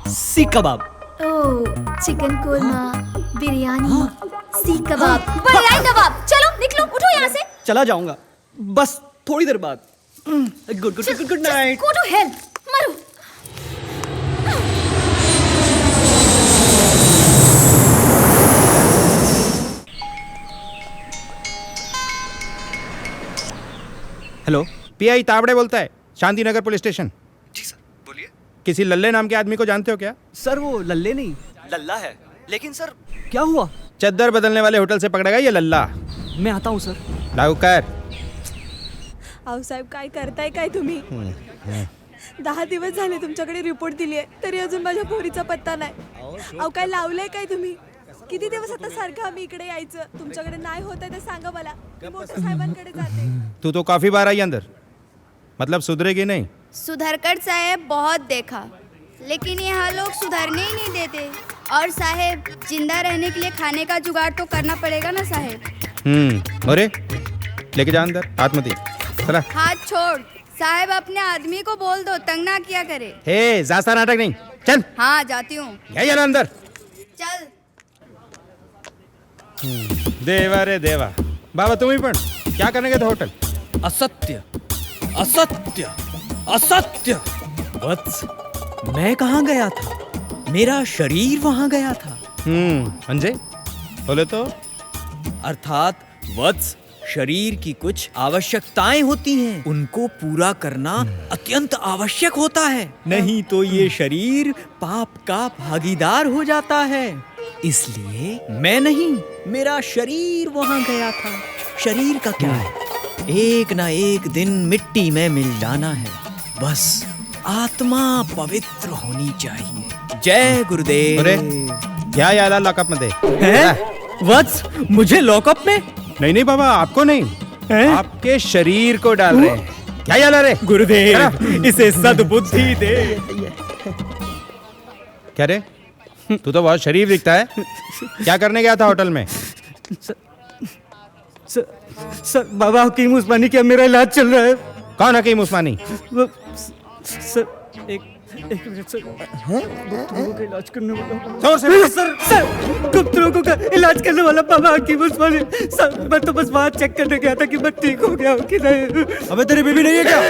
सीख कबाब। ओह, चिकन कोरमा, बिरयानी, सीख कबाब, बड़े कबाब। चलो निकलो, उठो यहाँ से। चला जाऊंगा बस थोड़ी देर बाद। Good good good good night. Go to hell, मरो। हेलो, पीआई तावड़े बोलता है, शांति नगर पुलिस स्टेशन। जी सर, बोलिए। किसी लल्ले नाम के आदमी को जानते हो क्या? सर वो लल्ले नहीं, लल्ला है। लेकिन सर क्या हुआ? चद्दर बदलने वाले होटल से पकड़ा गया ये लल्ला। मैं आता हूँ सर। लवकर। अहो साहेब, काय करताय काय तुम्ही? 10 दिवस झाले तुमच्याकडे रिपोर्ट दिली आहे, तरी अजून माझ्या पोरीचा पत्ता नाही. अहो काय लावलंय काय तुम्ही? किती दिवस आता सारखं आम्ही इकडे यायचं, तुमच्याकडे नाही होत आहे ते सांगा मला. मी मोठ्या साहेबांकडे जाते. तू तो काफी बार आई अंदर, मतलब सुधरेगी नहीं? सुधरकर साहेब बहुत देखा, लेकिन यहाँ लोग सुधरने ही नहीं देते। और साहेब, जिंदा रहने के लिए खाने का जुगाड़ तो करना पड़ेगा ना साहेब। अरे लेके जा अंदर, हाथ मत दे। चला। हाथ छोड़ साहेब, अपने आदमी को बोल दो तंग ना किया करे। हे ज़्यादा नाटक नहीं, चल। हाँ जाती हूँ। या ना अंदर। चल। देवा रे देवा, बाबा तुम ही पण क्या करने गए थे होटल? असत्य, असत्य, असत्य। वत्स, मैं कहाँ गया था? मेरा शरीर वहां गया था। अंजे बोले तो? अर्थात वत्स, शरीर की कुछ आवश्यकताएं होती हैं, उनको पूरा करना अत्यंत आवश्यक होता है, नहीं तो ये शरीर पाप का भागीदार हो जाता है। इसलिए मैं नहीं, मेरा शरीर वहां गया था। शरीर का क्या है, एक ना एक दिन मिट्टी में मिल जाना है, बस आत्मा पवित्र होनी चाहिए। जय गुरुदेव। अरे क्या यार लॉकअप में दे? वत्स, मुझे लॉकअप में? नहीं बाबा, आपको नहीं, आपके शरीर को डाल रहे हैं। क्या यार रे? गुरुदेव, इसे सद्बुद्धि दे। क्या रे, तू तो बहुत शरीफ दिखता है। क्या करने गया था होटल में? सर बाबा हकीम उस्मानी क्या मेरा इलाज चल रहा है। कौन हकीम उस्मानी? सर एक मिनट सर, गुप्तरों का इलाज करने वाला सर गुप्तरों का इलाज करने वाला बाबा हकीम उस्मानी। सर मैं तो बस वहाँ चेक करने गया था कि मैं ठीक हो गया हूँ कि नहीं। अबे तेरी बीवी नहीं है क्या?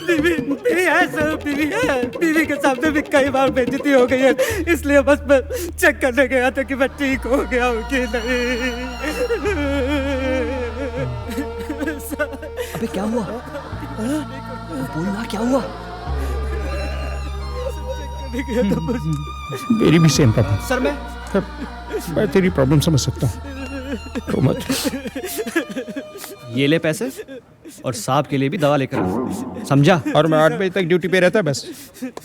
बीवी है सर, बीवी है। बीवी के सामने भी कई बार बेइज्जती हो गई है, इसलिए बस मैं चेक करने गया था कि मैं ठीक हो गया हूँ कि नहीं। अबे क्या हुआ? बोलना क्या हुआ? मेरी भी सेम प्रॉब्लम। सर मैं तेरी प्रॉब्लम समझ सकता हूँ। ये ले पैसे और साहब के लिए भी दवा लेकर आ, समझा? और मैं 8 बजे तक ड्यूटी पे रहता है बस।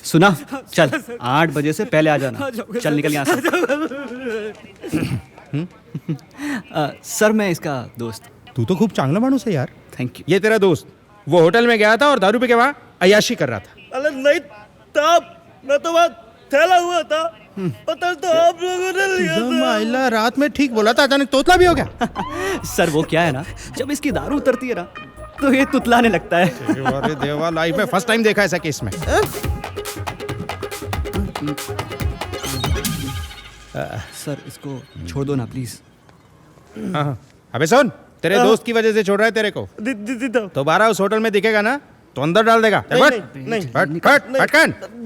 सुना? चल 8 बजे से पहले आ जाना। चल निकल यहाँ से। सर मैं इसका दोस्त। तू तो खूब चांगला मानुस है यार। Thank you. ये तेरा दोस्त वो होटल में गया था और दारू पी के वहाँ अय्याशी कर रहा था। अरे नहीं था, मैं तो वहाँ थैला हुआ था, पता तो आप लोगों ने लिया था। माइला रात में ठीक बोला था, अचानक तोतला भी हो गया। सर वो क्या है ना, जब इसकी दारू उतरती है ना तो ये तुतलाने लगता है। अरे देवा, लाइफ में फर्स्ट टाइम देखा ऐसा केस में। सर इसको छोड़ दो ना प्लीज। हाँ। अबे सुन, तेरे दोस्त की वजह से छोड़ रहा है तेरे को। दोबारा उस होटल में दिखेगा ना तो अंदर डाल देगा।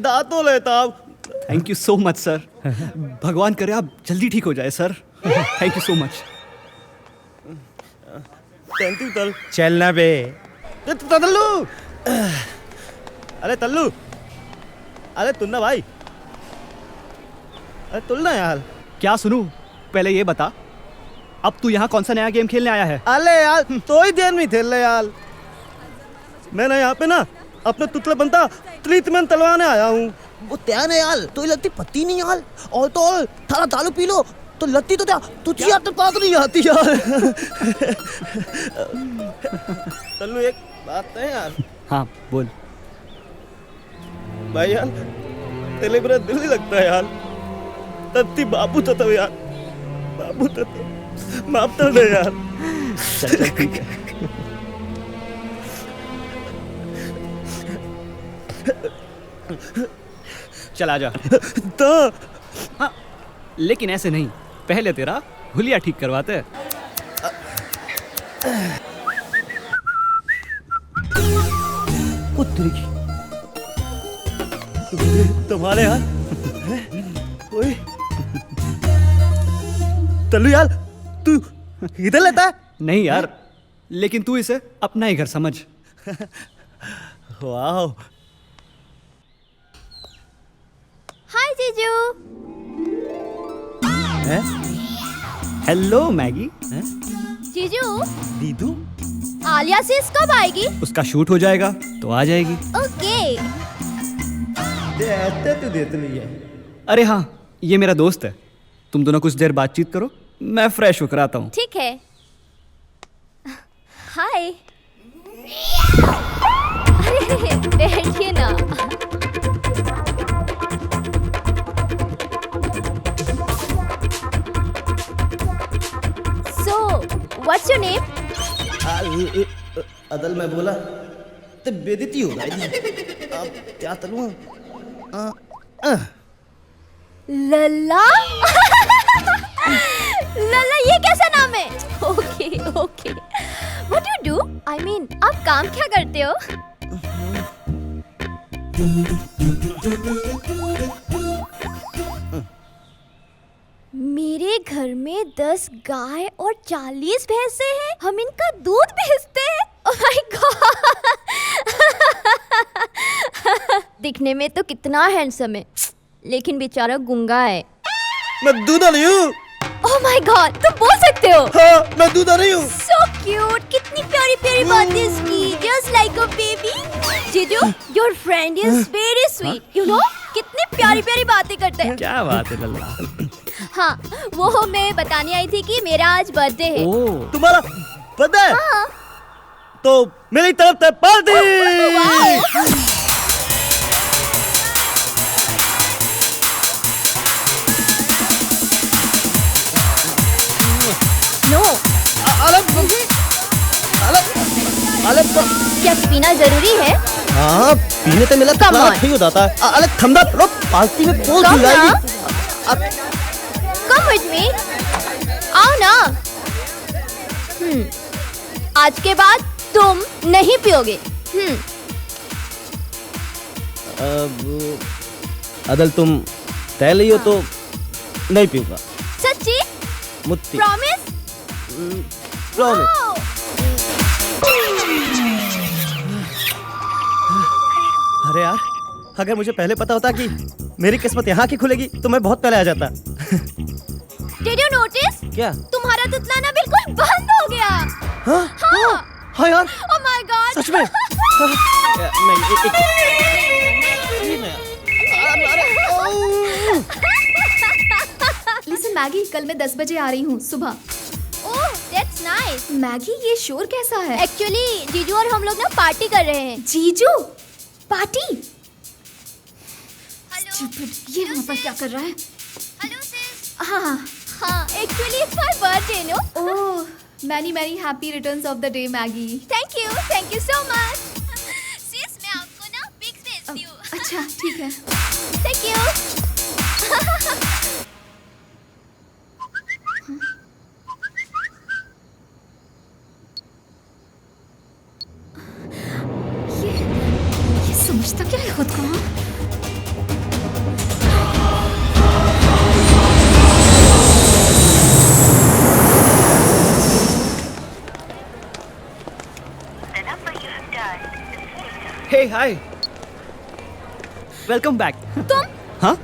दांतों लेता आप। Thank you so much sir. भगवान करे आप जल्दी ठीक हो जाए sir. Thank you so much. चलना बे। तल्लू, अरे तल्लू, अरे तुलना भाई, अरे तुलना यार। क्या सुनूं? पहले ये बता, अब तू यहाँ कौन सा नया गेम खेलने आया है? अरे यार तो ही देर में खेल रहे यार। मैं ना यहाँ पे ना अपने तुतले बनता ट्रीटमेंट तलवाने आया हूँ। वो त्या ने यार, तो लत्ती पत्ती नहीं यार। और तो और थारा दारू पी लो तो लत्ती तो त्या तुझी यार तो बात नहीं आती यार। तल्लू एक बात है यार। हाँ बोल। भाई यार तेरे मेरा दिल नहीं लगता है यार। तत्ती बाबू तो यार, बाबू तो माफ कर दे यार। चल ठीक है। चल आजा। तो हाँ, लेकिन ऐसे नहीं, पहले तेरा हुलिया ठीक करवाते हैं। तुम्हारे यार ओए तल्लू यार, तू इधर लेता है? नहीं यार, लेकिन तू इसे अपना ही घर समझ। वाह। हाय जीजू। Hello Maggi. जीजू, दीदू, आलिया सिस कब आएगी? उसका शूट हो जाएगा तो आ जाएगी। ओके। तू देते नहीं है। अरे हाँ, ये मेरा दोस्त है, तुम दोनों कुछ देर बातचीत करो, मैं फ्रेश होकर आता हूँ। ठीक है। हाय। अरे बैठिए ना। So, what's your name? अदल मैं बोला तो बेइज्जती हो गई। अब क्या करूँ? लल्ला। लल्ला ये कैसा नाम है? Okay okay. What do you do? I mean, आप काम क्या करते हो? मेरे घर में 10 गाय और 40 भैंसे हैं। हम इनका दूध बेचते हैं। Oh my God! दिखने में तो कितना हैंडसम है, लेकिन बेचारा गुंगा है। मैं दूधा नहीं हूँ। Oh my God! तुम बोल सकते हो? हाँ, मैं दूधा नहीं हूँ। So cute! कितनी प्यारी प्यारी बातें इसकी, just like a baby. जीजू, your friend is very sweet. You know? कितनी प्यारी प्यारी बातें करते हैं। क्या बात है लल्ला। हाँ, वो मैं बताने आई थी कि मेरा आज बर्थडे है। तुम्हारा बर्थडे? हाँ। तो मेरी तरफ से पार्टी। No. क्या पीना जरूरी है? हाँ, पीने तो मिला Come on. ठीक हो जाता है। अलग ठंडा रो, पार्टी में कौन Come खिलाएगी? ना। Come with me. आओ ना। आज के बाद तुम नहीं पियोगे। अदल तुम तय लियो तो नहीं पीऊंगा। सच्ची? मुत्ती। Promise? प्रॉमिस। अरे यार, अगर मुझे पहले पता होता कि मेरी किस्मत यहाँ की खुलेगी तो मैं बहुत पहले आ जाता। Did you notice? क्या? तुम्हारा तुतलाना बिल्कुल बंद हो गया। हाँ? हाँ यार। Oh my God! सच में? लिसन मैगी, कल मैं 10 बजे आ रही हूँ सुबह। Oh, that's nice. मैगी, ये शोर कैसा है? Actually, जीजू और हम लोग ना पार्टी कर रहे हैं। जीजू? पार्टी? Stupid, ये वहाँ पर क्या कर रहा है? Hello sis. हाँ। हाँ, actually it's my birthday, no? Oh, many happy returns of the day, Maggie. Thank you so much. sis, मैं आपको ना पिक्स भेजती हूँ। अच्छा, ठीक है। Thank you. ये समझता क्या है खुद को? Hey, hi. Welcome back.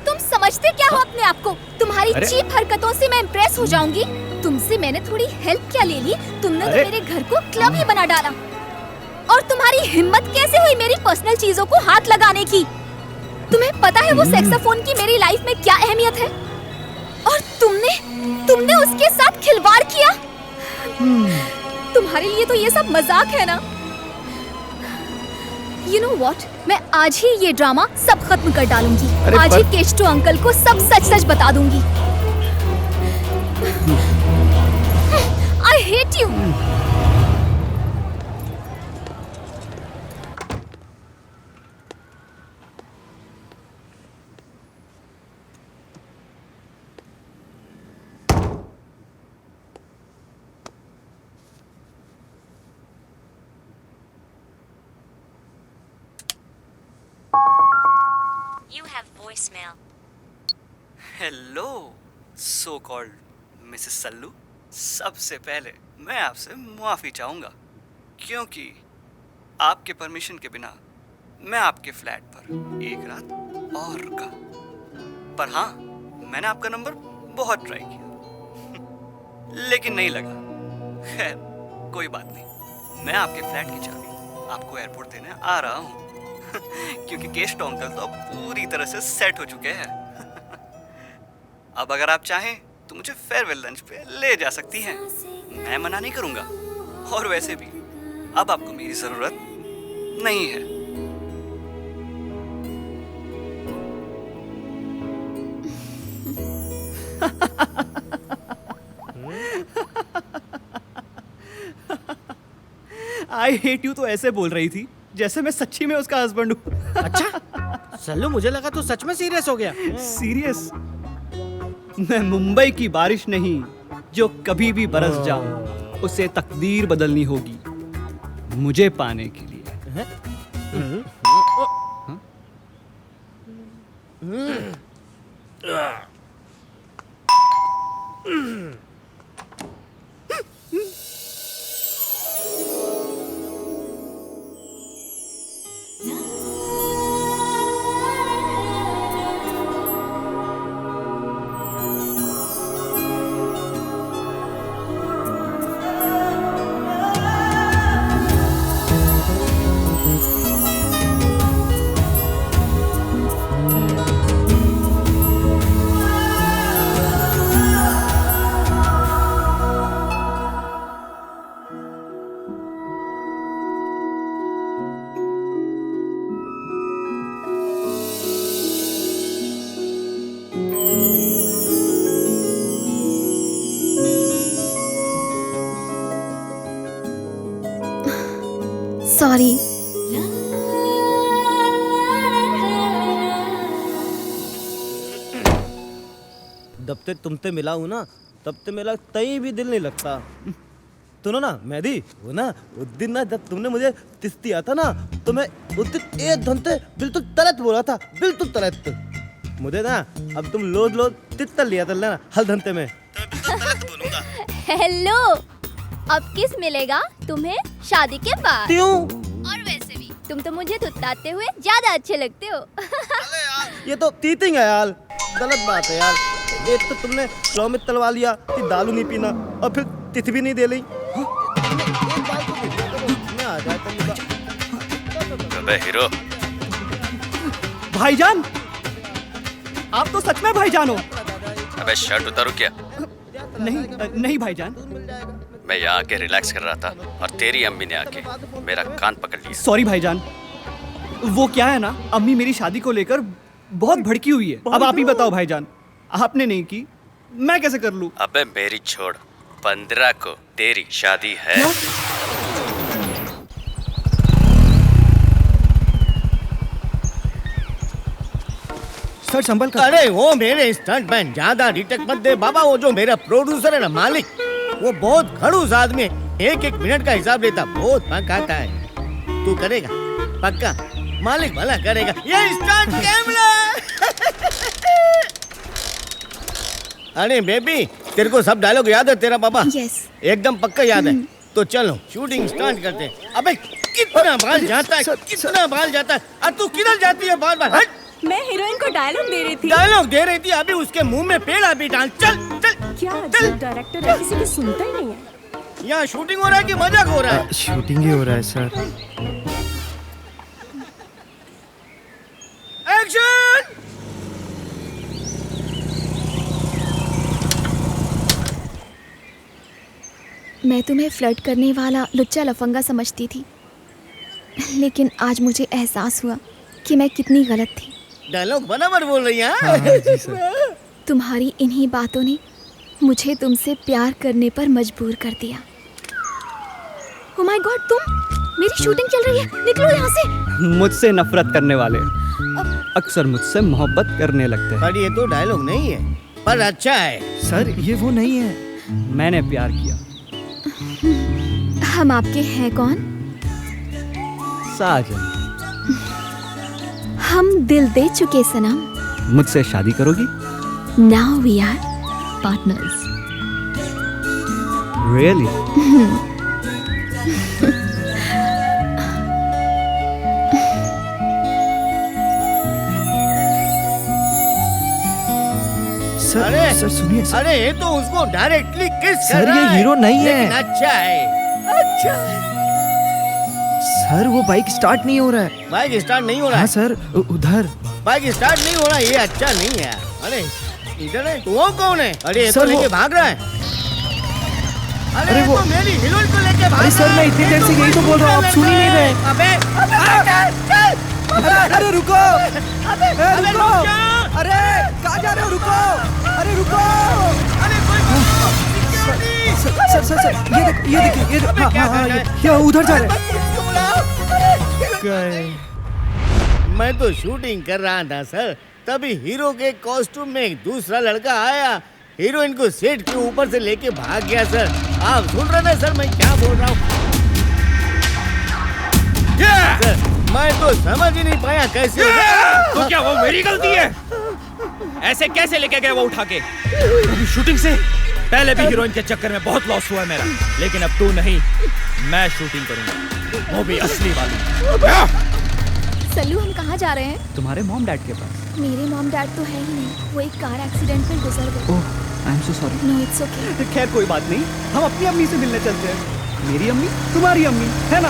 तुम समझते क्या हो अपने आप को? तुम्हारी अरे? चीप हरकतों से मैं इम्प्रेस हो जाऊंगी। तुमसे मैंने थोड़ी हेल्प क्या ले ली? तुमने तो अरे? मेरे घर को क्लब ही बना डाला। और तुम्हारी हिम्मत कैसे हुई मेरी पर्सनल चीजों को हाथ लगाने की? तुम्हें पता है वो सैक्सोफोन की मेरी लाइफ में क्या अहमियत है? और तुमने उसके साथ खिलवाड़ किया। तुम्हारे लिए तो ये सब मजाक है ना? You know what? मैं आज ही ये ड्रामा सब खत्म कर डालूंगी। आज ही केस्टो अंकल को सब सच बता दूंगी। I hate you. You have voicemail. Hello so called Mrs Sallu, सबसे पहले मैं आपसे माफ़ी चाहूँगा क्योंकि आपके परमिशन के बिना मैं आपके फ्लैट पर एक रात और रुका। पर हाँ, मैंने आपका नंबर बहुत ट्राई किया लेकिन नहीं लगा। खैर कोई बात नहीं, मैं आपके फ्लैट की चाबी आपको एयरपोर्ट देने आ रहा हूँ क्योंकि केस्टो अंकल तो पूरी तरह से सेट हो चुके हैं। अब अगर आप चाहें तो मुझे फेयरवेल लंच पे ले जा सकती हैं, मैं मना नहीं करूँगा। और वैसे भी अब आपको मेरी ज़रूरत नहीं है। आई हेट यू तो ऐसे बोल रही थी जैसे मैं सच्ची में उसका हस्बैंड हूँ। अच्छा सल्लू, मुझे लगा तू सच में सीरियस हो गया। सीरियस? मैं मुंबई की बारिश नहीं जो कभी भी बरस जाऊं, उसे तकदीर बदलनी होगी मुझे पाने के लिए। सॉरी। जब तक तुमसे मिला हूँ ना तब तक मेरा कहीं भी दिल नहीं लगता। सुनो ना मेहदी, वो ना उस दिन ना जब तुमने मुझे किस दिया था ना तो मैं उस दिन एक घंटे बिल्कुल तरत बोला था, बिल्कुल तरत। मुझे ना अब तुम लोज लोज तितर लिया था ना हर घंटे में। हेलो, अब किस मिलेगा तुम्हें शादी के बाद? क्यों? और वैसे भी तुम तो मुझे तुताते हुए ज्यादा अच्छे लगते हो। ये तो चीटिंग है यार, गलत बात है यार। एक तो तुमने प्रॉमिस तलवा लिया कि दारू नहीं पीना और फिर तिथ भी नहीं दे ली। अबे हीरो। भाईजान, आप तो सच में भाईजान हो। अबे शर्ट उतारो क्या? नहीं भाईजान। मैं यहाँ आके रिलैक्स कर रहा था और तेरी अम्मी ने आके मेरा कान पकड़ लिया। सॉरी भाईजान, वो क्या है ना, अम्मी मेरी शादी को लेकर बहुत भड़की हुई है। अब आप ही बताओ भाईजान, आपने नहीं की, मैं कैसे कर लूं? अबे मेरी छोड़, 15 को तेरी शादी है। सर संभल कर। अरे वो मेरे स्टंटमैन, ज्यादा रिटेक मत दे बाबा। वो जो मेरा प्रोड्यूसर है ना मालिक, वो बहुत खड़ूस आदमी है, एक एक मिनट का हिसाब लेता, बहुत पकाता है। तू करेगा पक्का? मालिक भला करेगा। ये स्टंट कैमरा। अरे बेबी, तेरे को सब डायलॉग याद है तेरा बाबा? यस। एकदम पक्का याद है। तो चलो शूटिंग स्टार्ट करते हैं। अबे कितना बाल जाता है, कितना बाल जाता है। अब तू किधर जाती है बार बार? हट। मैं हीरोइन को डायलॉग दे रही थी। डायलॉग दे रही थी, अभी उसके मुंह में पेड़ा भी डाल। चल चल। क्या डायरेक्टर है, किसी को सुनता ही नहीं है। यहाँ शूटिंग हो रहा है कि मजाक हो रहा है? शूटिंग ही हो रहा है सर। एक्शन। मैं तुम्हें फ्लर्ट करने वाला लुच्चा लफंगा समझती थी, लेकिन आज मुझे एहसास हुआ कि मैं कितनी गलत थी। डायलॉग बराबर बोल रही है। हाँ, जी सर। तुम्हारी इन्हीं बातों ने मुझे तुमसे प्यार करने पर मजबूर कर दिया। ओह माय गॉड, तुम! मेरी शूटिंग चल रही है, निकलो यहाँ से। मुझसे नफरत करने वाले अक्सर मुझसे मोहब्बत करने लगते हैं। पर ये तो डायलॉग नहीं है, पर अच्छा है। सर ये वो नहीं है। मैंने प्यार किया। हम आपके हैं कौन? साजन। हम दिल दे चुके सनम। मुझसे शादी करोगी? Now we are partners. Really? Sir, अरे सर सुनिए। अरे ये तो उसको डायरेक्टली किस कर सर, रहा ये है। हीरो नहीं है। लेकिन अच्छा है, अच्छा। सर वो बाइक स्टार्ट नहीं हो रहा है। बाइक स्टार्ट नहीं हो रहा हाँ है? सर, उधर। बाइक स्टार्ट नहीं हो रहा, ये अच्छा नहीं है। अरे इधर है, तो वो कौन है? अरे ये सर, तो लेके वो- भाग रहा है। अरे अरे ये वो- तो मेरी हीरोइन को लेके भाग अरे सर, रहा है। मैं इतनी ये देर तो से यही तो बोल रहा हूँ, आप सुन ही नहीं रहे। अबे अरे रुको, अरे रुको, अरे कहाँ जा रहे हो? रुको, अरे रुको। सर ये देखिए ये उधर जा रहे हैं। मैं तो शूटिंग कर रहा था सर, तभी हीरो के कॉस्ट्यूम में एक दूसरा लड़का आया, हीरोइन को सेट के ऊपर से लेके भाग गया सर। आप सुन रहे थे सर मैं क्या बोल रहा हूँ? सर मैं तो समझ ही नहीं पाया कैसे तो क्या वो मेरी गलती है? ऐसे कैसे लेके गए वो उठा के? शूटिंग से पहले भी हीरोइन के चक्कर में बहुत लॉस हुआ है मेरा, लेकिन अब तू नहीं, मैं शूटिंग करूंगा, वो भी असली वाली। सल्लू हम कहाँ जा रहे हैं? तुम्हारे मॉम डैड के पास। मेरे मॉम डैड तो है ही नहीं, वो एक कार एक्सीडेंट में गुजर गए। Oh I am so sorry. No it's okay. खैर कोई बात नहीं, हम अपनी अम्मी से मिलने चलते हैं। मेरी अम्मी तुम्हारी अम्मी है ना?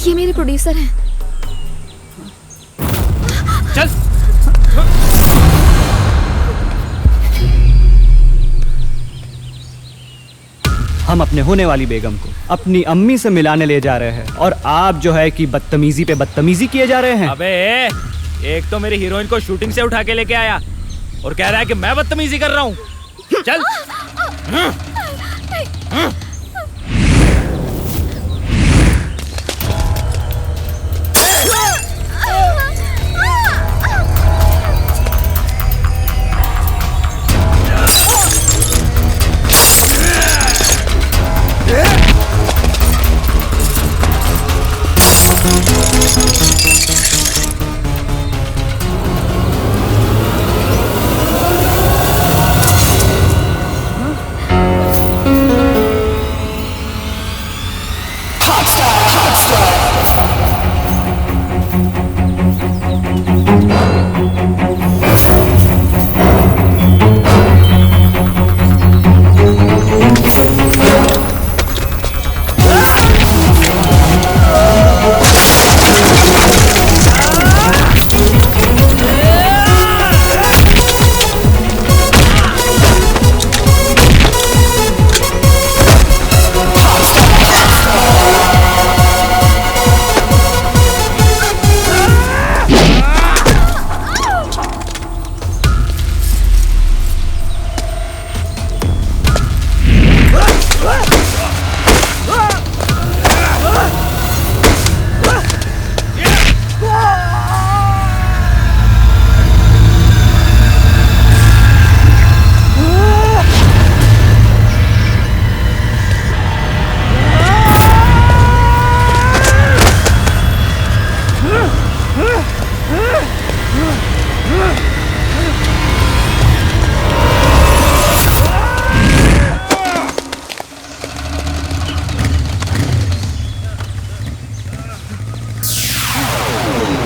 ये मेरे प्रोड्यूसर हैं। चल। हम अपने होने वाली बेगम को अपनी अम्मी से मिलाने ले जा रहे हैं, और आप जो है कि बदतमीजी पे बदतमीजी किए जा रहे हैं। अबे एक तो मेरी हीरोइन को शूटिंग से उठा के लेके आया और कह रहा है कि मैं बदतमीजी कर रहा हूँ। चल।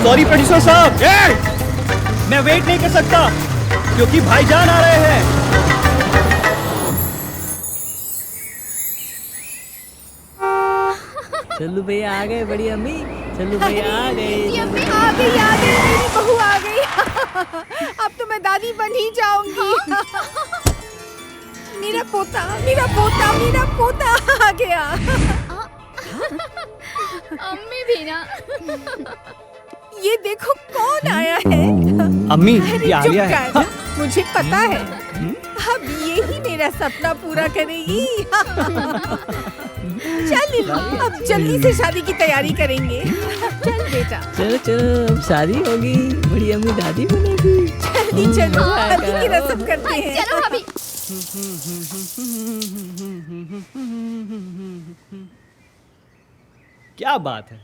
सॉरी प्रोड्यूसर साहब, मैं वेट नहीं कर सकता क्योंकि भाईजान आ रहे हैं। चल्लू भैया आ गए, बड़ी अम्मी। चल्लू भैया आ गए। आ गई मेरी बहू आ गई। अब तो मैं दादी बन ही जाऊंगी। मेरा पोता आ गया। अम्मी भी ना। ये देखो कौन आया है। अम्मी अरे ये आलिया चुप है। कर, मुझे पता है अब यही मेरा सपना पूरा करेगी। चल लीला, अब जल्दी से शादी की तैयारी करेंगे। चल बेटा, चलो चलो, अब शादी होगी, बड़ी अम्मी दादी बनेगी। जल्दी चलो, हल्दी की रस्म करते हैं। चलो भाभी। क्या बात है,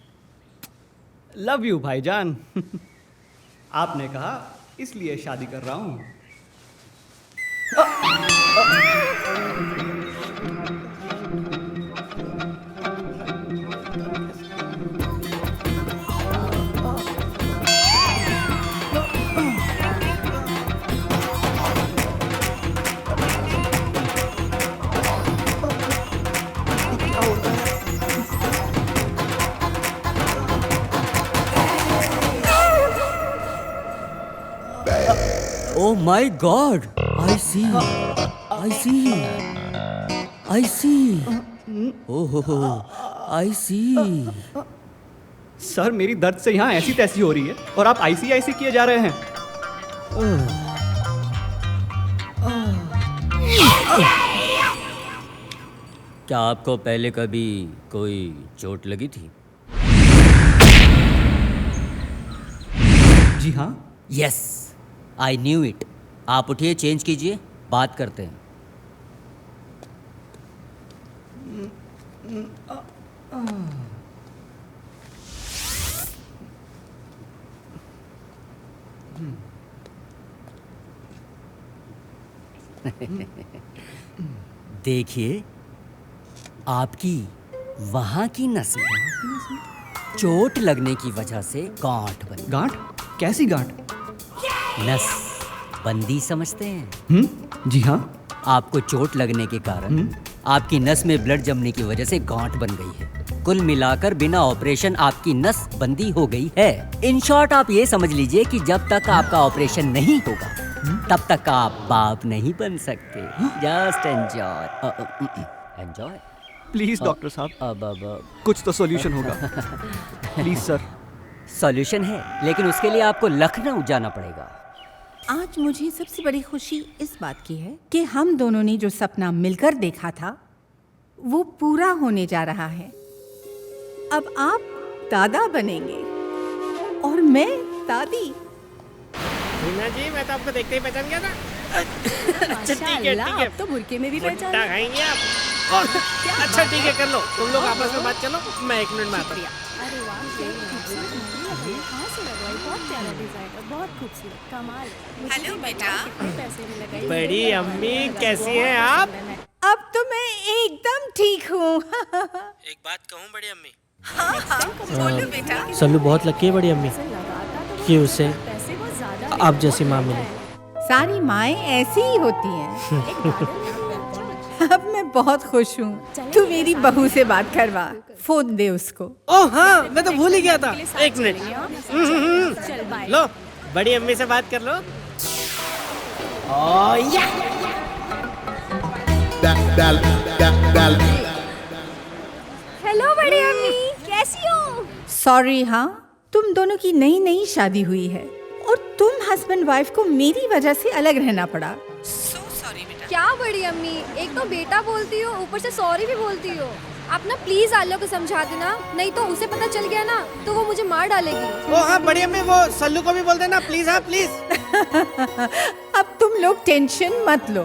लव यू भाईजान। आपने कहा इसलिए शादी कर रहा हूँ। Oh my God! I see. Oh, I see. Sir मेरी दर्द से यहाँ ऐसी तैसी हो रही है और आप आईसी किए जा रहे हैं। क्या आपको पहले कभी कोई चोट लगी थी? जी हाँ। Yes, I knew it. आप उठिए, चेंज कीजिए, बात करते हैं। देखिए, आपकी वहां की नस में चोट लगने की वजह से गांठ बनी। गांठ? कैसी गांठ? नस बंदी समझते हैं? जी हाँ। आपको चोट लगने के कारण आपकी नस में ब्लड जमने की वजह से गांठ बन गई है। कुल मिलाकर बिना ऑपरेशन आपकी नस बंदी हो गई है। इन शॉर्ट आप ये समझ लीजिए कि जब तक आपका ऑपरेशन नहीं होगा तब तक आप बाप नहीं बन सकते। Just enjoy. प्लीज डॉक्टर साहब, कुछ तो सॉल्यूशन होगा। Please sir. सॉल्यूशन है, लेकिन उसके लिए आपको लखनऊ जाना पड़ेगा। आज मुझे सबसे बड़ी खुशी इस बात की है कि हम दोनों ने जो सपना मिलकर देखा था वो पूरा होने जा रहा है। अब आप दादा बनेंगे और मैं दादी। रीना जी, मैं तो आपको देखते ही पहचान गया था। अच्छा ठीक है, अब तो बुरके में भी पहचान भुट्टा खाएंगे आप। अच्छा ठीक है, कर लो तुम लोग आपस में बात चलो, मैं 1 मिनट में आता हूँ। अरे वाह, कहाँ से लगवाई? बहुत प्यारा डिजाइन है, बहुत खूबसूरत, कमाल। हेलो बेटा। कितने पैसे भी लगाए? बड़ी अम्मी कैसी हैं आप? अब तो मैं एकदम ठीक हूँ। एक बात कहूँ बड़ी अम्मी? हाँ, बोलो बेटा। सल्लू बहुत लकी है बड़ी अम्मी कि उसे आप जैसी माँ मिली। सारी माएँ ऐसी ही होती हैं। अब मैं बहुत खुश हूँ। तू मेरी बहू से बात करवा, फोन दे उसको। ओह हाँ, मैं तो भूल ही गया था। 1 मिनट। लो, बड़ी अम्मी से बात कर लो। हेलो बड़ी अम्मी, कैसी हो? सॉरी, हाँ, तुम दोनों की नई शादी हुई है और तुम हस्बैंड वाइफ को मेरी वजह से अलग रहना पड़ा। क्या बड़ी अम्मी, एक तो बेटा बोलती हो, ऊपर से सॉरी भी बोलती हो। आप ना प्लीज आलिया को समझा देना, नहीं तो उसे पता चल गया ना तो वो मुझे मार डालेगी। ओ हाँ बड़ी अम्मी, वो सल्लू को भी बोल देना प्लीज। हाँ प्लीज। अब तुम लोग टेंशन मत लो,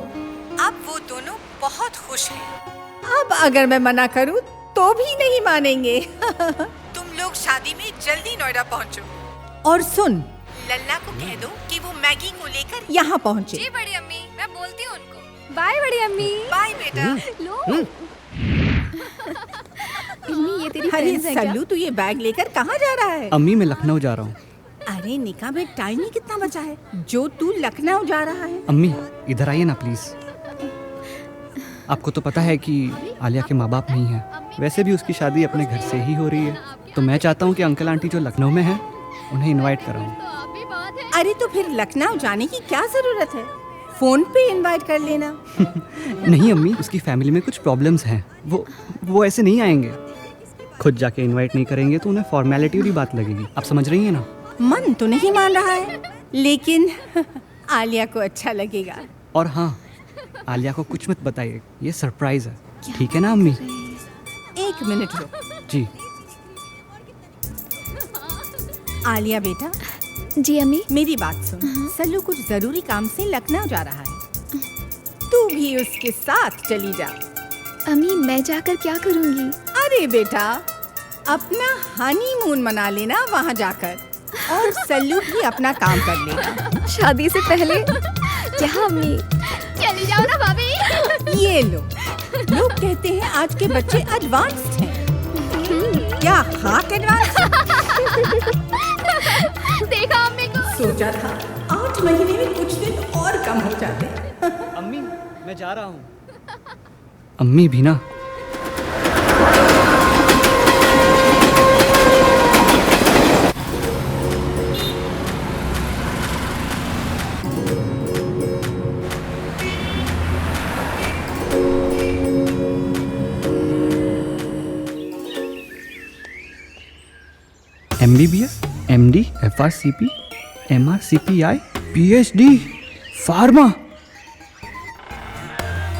अब वो दोनों बहुत खुश हैं। अब अगर मैं मना करूँ तो भी नहीं मानेंगे। तुम लोग शादी में जल्दी नोएडा पहुँचो। और सुन, लल्ला को कह दो कि वो मैगी को लेकर यहाँ पहुँचे। जी बड़ी अम्मी, मैं बोलती हूँ उनको। बाय बड़ी अम्मी। बाय बेटा। लो। ये तेरी अरे सल्लू, तू ये बैग लेकर कहाँ जा रहा है? अम्मी मैं लखनऊ जा रहा हूँ। अरे निकाह में टाइम ही कितना बचा है जो तू लखनऊ जा रहा है? अम्मी इधर आइए ना प्लीज। आपको तो पता है कि आलिया के माँ बाप नहीं है, वैसे भी उसकी शादी अपने घर से ही हो रही है, तो मैं चाहता हूँ कि अंकल आंटी जो लखनऊ में हैं उन्हें इनवाइट कराऊं। अरे तो फिर लखनऊ जाने की क्या जरूरत है, फोन पे इनवाइट कर लेना। नहीं अम्मी, उसकी फैमिली में कुछ प्रॉब्लम्स हैं, वो ऐसे नहीं आएंगे। खुद जाके इनवाइट नहीं करेंगे तो उन्हें फॉर्मेलिटी वाली बात लगेगी। आप समझ रही हैं ना? मन तो नहीं मान रहा है, लेकिन आलिया को अच्छा लगेगा। और हाँ, आलिया को कुछ मत बताइए, ये सरप्राइज है, ठीक है ना अम्मी? 1 मिनट रुक। जी। आलिया बेटा। जी अम्मी। मेरी बात सुन, सल्लू कुछ जरूरी काम से लखनऊ जा रहा है, तू भी उसके साथ चली जा। अम्मी मैं जाकर क्या करूंगी? अरे बेटा, अपना हनीमून मना लेना वहाँ जाकर, और सल्लू भी अपना काम कर लेगा। शादी से पहले क्या अम्मी? चली जाओ ना भाभी। ये लो, लोग कहते हैं आज के बच्चे एडवांस्ड हैं। क्या हार्ट एडवांस? देखा अम्मी को। सोचा था 8 महीने में कुछ दिन और कम हो जाते। अम्मी मैं जा रहा हूँ। अम्मी भी ना। MBBS, MD, FRCP, MRCPI, PhD, pharma.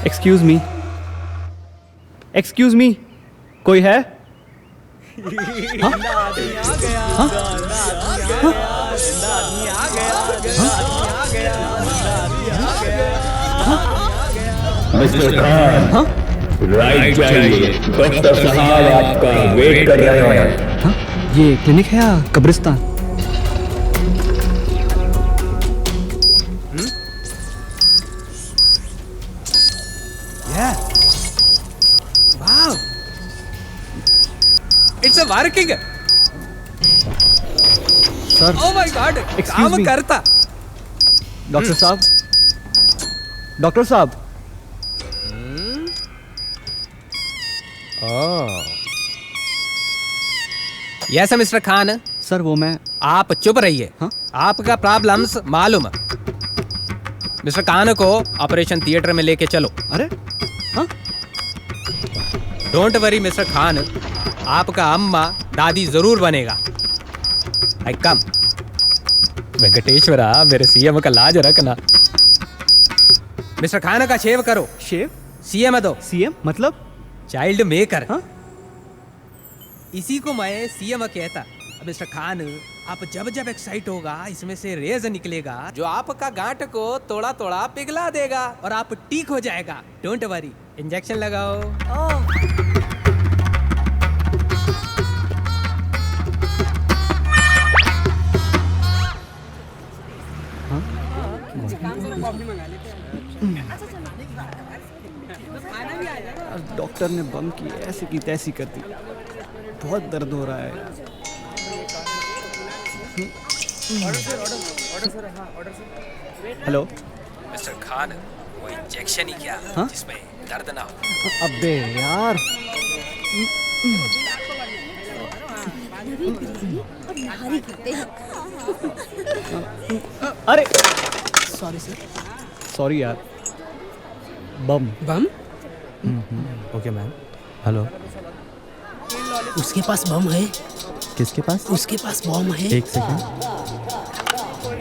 Excuse me, कोई है? हाँ? हाँ? मिस्टर खान, राइट जाइए, डॉक्टर साहब आपका वेट कर रहे हैं। हाँ? ये क्लिनिक है या कब्रिस्तान? Wow, it's a working. Sir, Oh my God, Excuse काम me. करता। डॉक्टर साहब, डॉक्टर साहब। Yes mister Khan. सर वो मैं। आप चुप रहिए। हाँ? आपका प्रॉब्लम्स मालूम। मिस्टर खान को ऑपरेशन थिएटर में लेके चलो। अरे हाँ? डोंट वरी मिस्टर खान, आपका अम्मा दादी जरूर बनेगा। आई कम। वेंकटेश्वरा, मेरे सीएम का लाज रखना। मिस्टर खान का शेव करो। शेव? सीएम दो। सीएम मतलब? Child maker. हाँ? इसी को मैं सीएम कहता। अब मिस्टर खान, आप जब जब एक्साइट होगा इसमें से रेज निकलेगा जो आपका गांठ को थोड़ा थोड़ा पिघला देगा और आप ठीक हो जाएगा। डोंट वरी, इंजेक्शन लगाओ। डॉक्टर ने बम की ऐसी की तैसी कर दी। बहुत दर्द हो रहा है। हेलो मिस्टर खान, वो इंजेक्शन ही क्या हाँ? जिसमें दर्द ना हो। अबे यार। अरे सॉरी सर, सॉरी यार। Bomb bomb? Okay ma'am. Hello, उसके पास बम है। किसके पास? उसके पास बम है। एक सेकंड।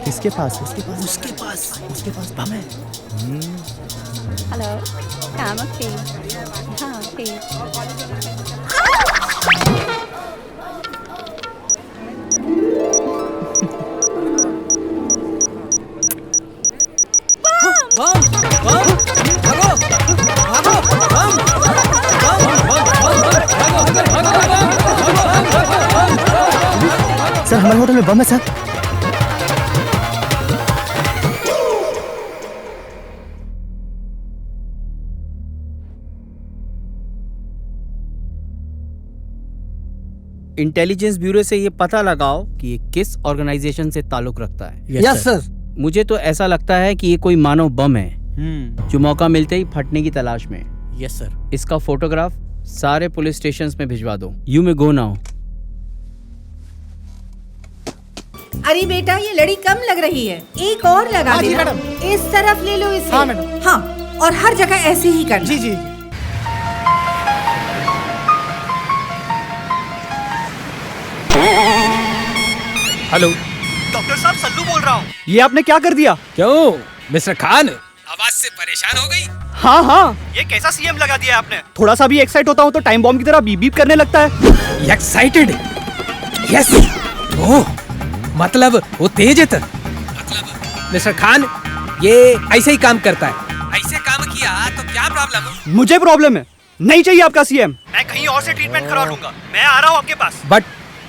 किसके पास? उसके पास बम है। Hello, I'm okay. हाँ, okay. सर, हमारे होटल में बम है सर। इंटेलिजेंस ब्यूरो से ये पता लगाओ कि ये किस ऑर्गेनाइजेशन से ताल्लुक रखता है। Yes sir. मुझे तो ऐसा लगता है कि ये कोई मानव बम है जो मौका मिलते ही फटने की तलाश में। Yes sir. इसका फोटोग्राफ सारे पुलिस स्टेशंस में भिजवा दो। You may go now. अरे बेटा, ये लड़ी कम लग रही है, एक और लगा हाँ जी देना। मैडम। इस तरफ ले लो इसे। हाँ मैडम। हाँ, और हर जगह ऐसे ही करना। जी जी। हेलो डॉक्टर साहब, सल्लू बोल रहा हूँ। ये आपने क्या कर दिया? क्यों मिस्टर खान, आवाज से परेशान हो गई? हाँ हाँ, ये कैसा सीएम लगा दिया आपने? थोड़ा सा भी एक्साइट होता हूँ तो टाइम बॉम्ब की तरह बीप बीप करने लगता है। एक्साइटेड? यस। ओह, मतलब वो तेज है। मतलब मिस्टर खान, ये ऐसे ही काम करता है। ऐसे काम किया तो क्या प्रॉब्लम? मुझे प्रॉब्लम है, नहीं चाहिए आपका सीएम। मैं कहीं और से ट्रीटमेंट करा लूंगा। मैं आ रहा हूँ आपके पास। बट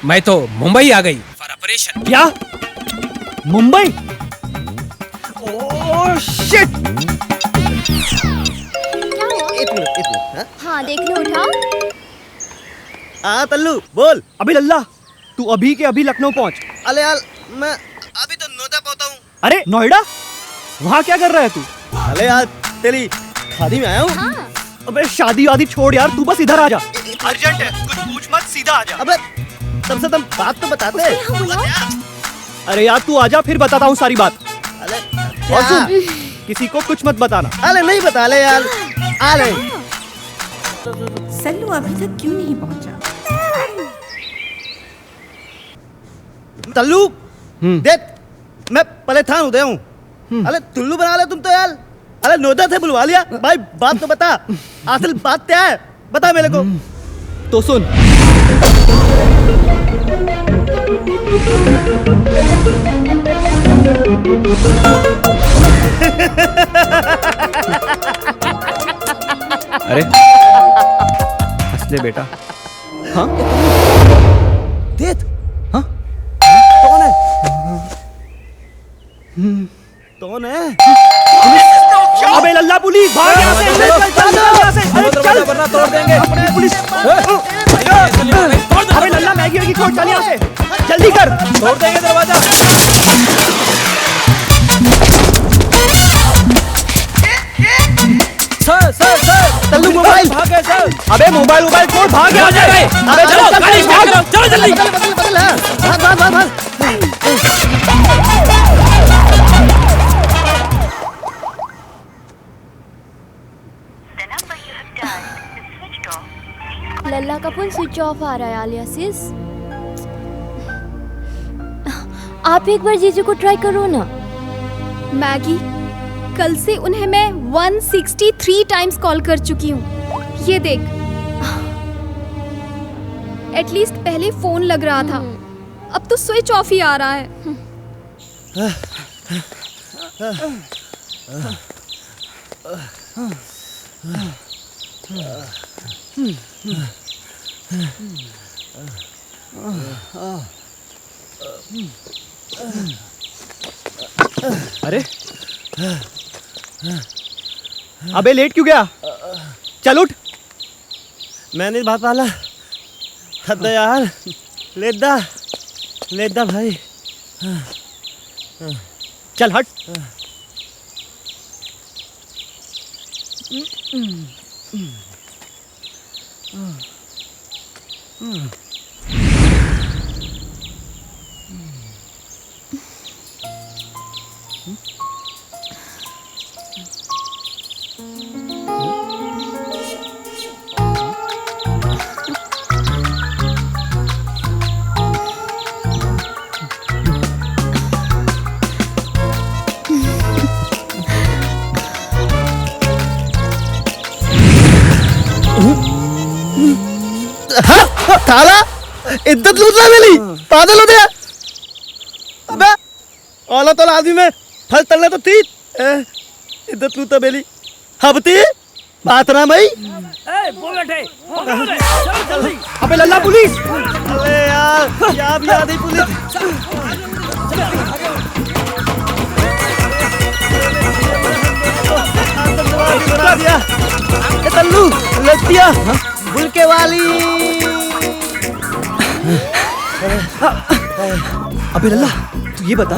मैं तो मुंबई आ गई फॉर ऑपरेशन। क्या? मुंबई? Oh shit! एक मिनट। हाँ, देख लो, उठाओ। हाँ तल्लू, बोल। अभी लल्ला, तू अभी के अभी लखनऊ पहुंच। अरे यार, मैं अभी तो नोएडा पहुंचा हूँ। अरे नोएडा? वहाँ क्या कर रहा है तू? अरे यार, तेरी शादी में आया हूँ। हाँ। अबे शादी वादी छोड़ यार, तू बस इधर आ जा। अर्जेंट है, कुछ पूछ मत, सीधा आ जा। अबे कम से कम बात तो बताते। अरे यार तू आजा, फिर बताता हूँ सारी बात। अरे और सुन, किसी को कुछ मत बताना। अरे नहीं बता ले यार। आ ले। सल्लू अभी तक क्यों नहीं पहुंचा? तल्लू देख मैं परेशान हो गया हूँ। अरे टुल्लू बना ले तुम तो यार। अरे नोदा से बुलवा लिया भाई, बात तो बता, असल बात क्या है बता मेरे को। तो सुन, अरे हंस ले बेटा। हाँ देख हाँ कौन है? कौन है? अबे लल्ला पुलिस भाग यहाँ से, चल चल यहाँ से, अरे चल वरना तोड़ देंगे पुलिस। अबे लल्ला मैगी वैगी खोल, चल यहाँ से जल्दी कर, तोड़ देंगे दरवाजा। सर तल्लू मोबाइल भाग गए सर। अबे मोबाइल छोड़, भाग यहाँ से। अरे चलो गाड़ी भाग, चलो जल्दी। भाग भाग भाग भाग। लल्ला का फोन स्विच ऑफ आ रहा है आलिया सिस। आप एक बार जीजू को ट्राई करो ना। मैगी, कल से उन्हें मैं 163 टाइम्स कॉल कर चुकी हूँ। ये देख, एटलीस्ट पहले फोन लग रहा था, अब तो स्विच ऑफ ही आ रहा है। अरे अबे लेट क्यों गया? चल उठ। मैं नहीं बात वाला। हद है यार, लेट दा भाई। चल हट। थाला इज्जत लूट रहा मेरी, पागल हो गया। अबे औला तो आदमी में फल तलने तो थी, इज्जत लूटा मेरी। हबती बात ना मई। अबे लल्ला पुलिस। अरे यार भी आ गई पुलिस। तल्लू लतिया बुलके वाली। अबे लल्ला तू ये बता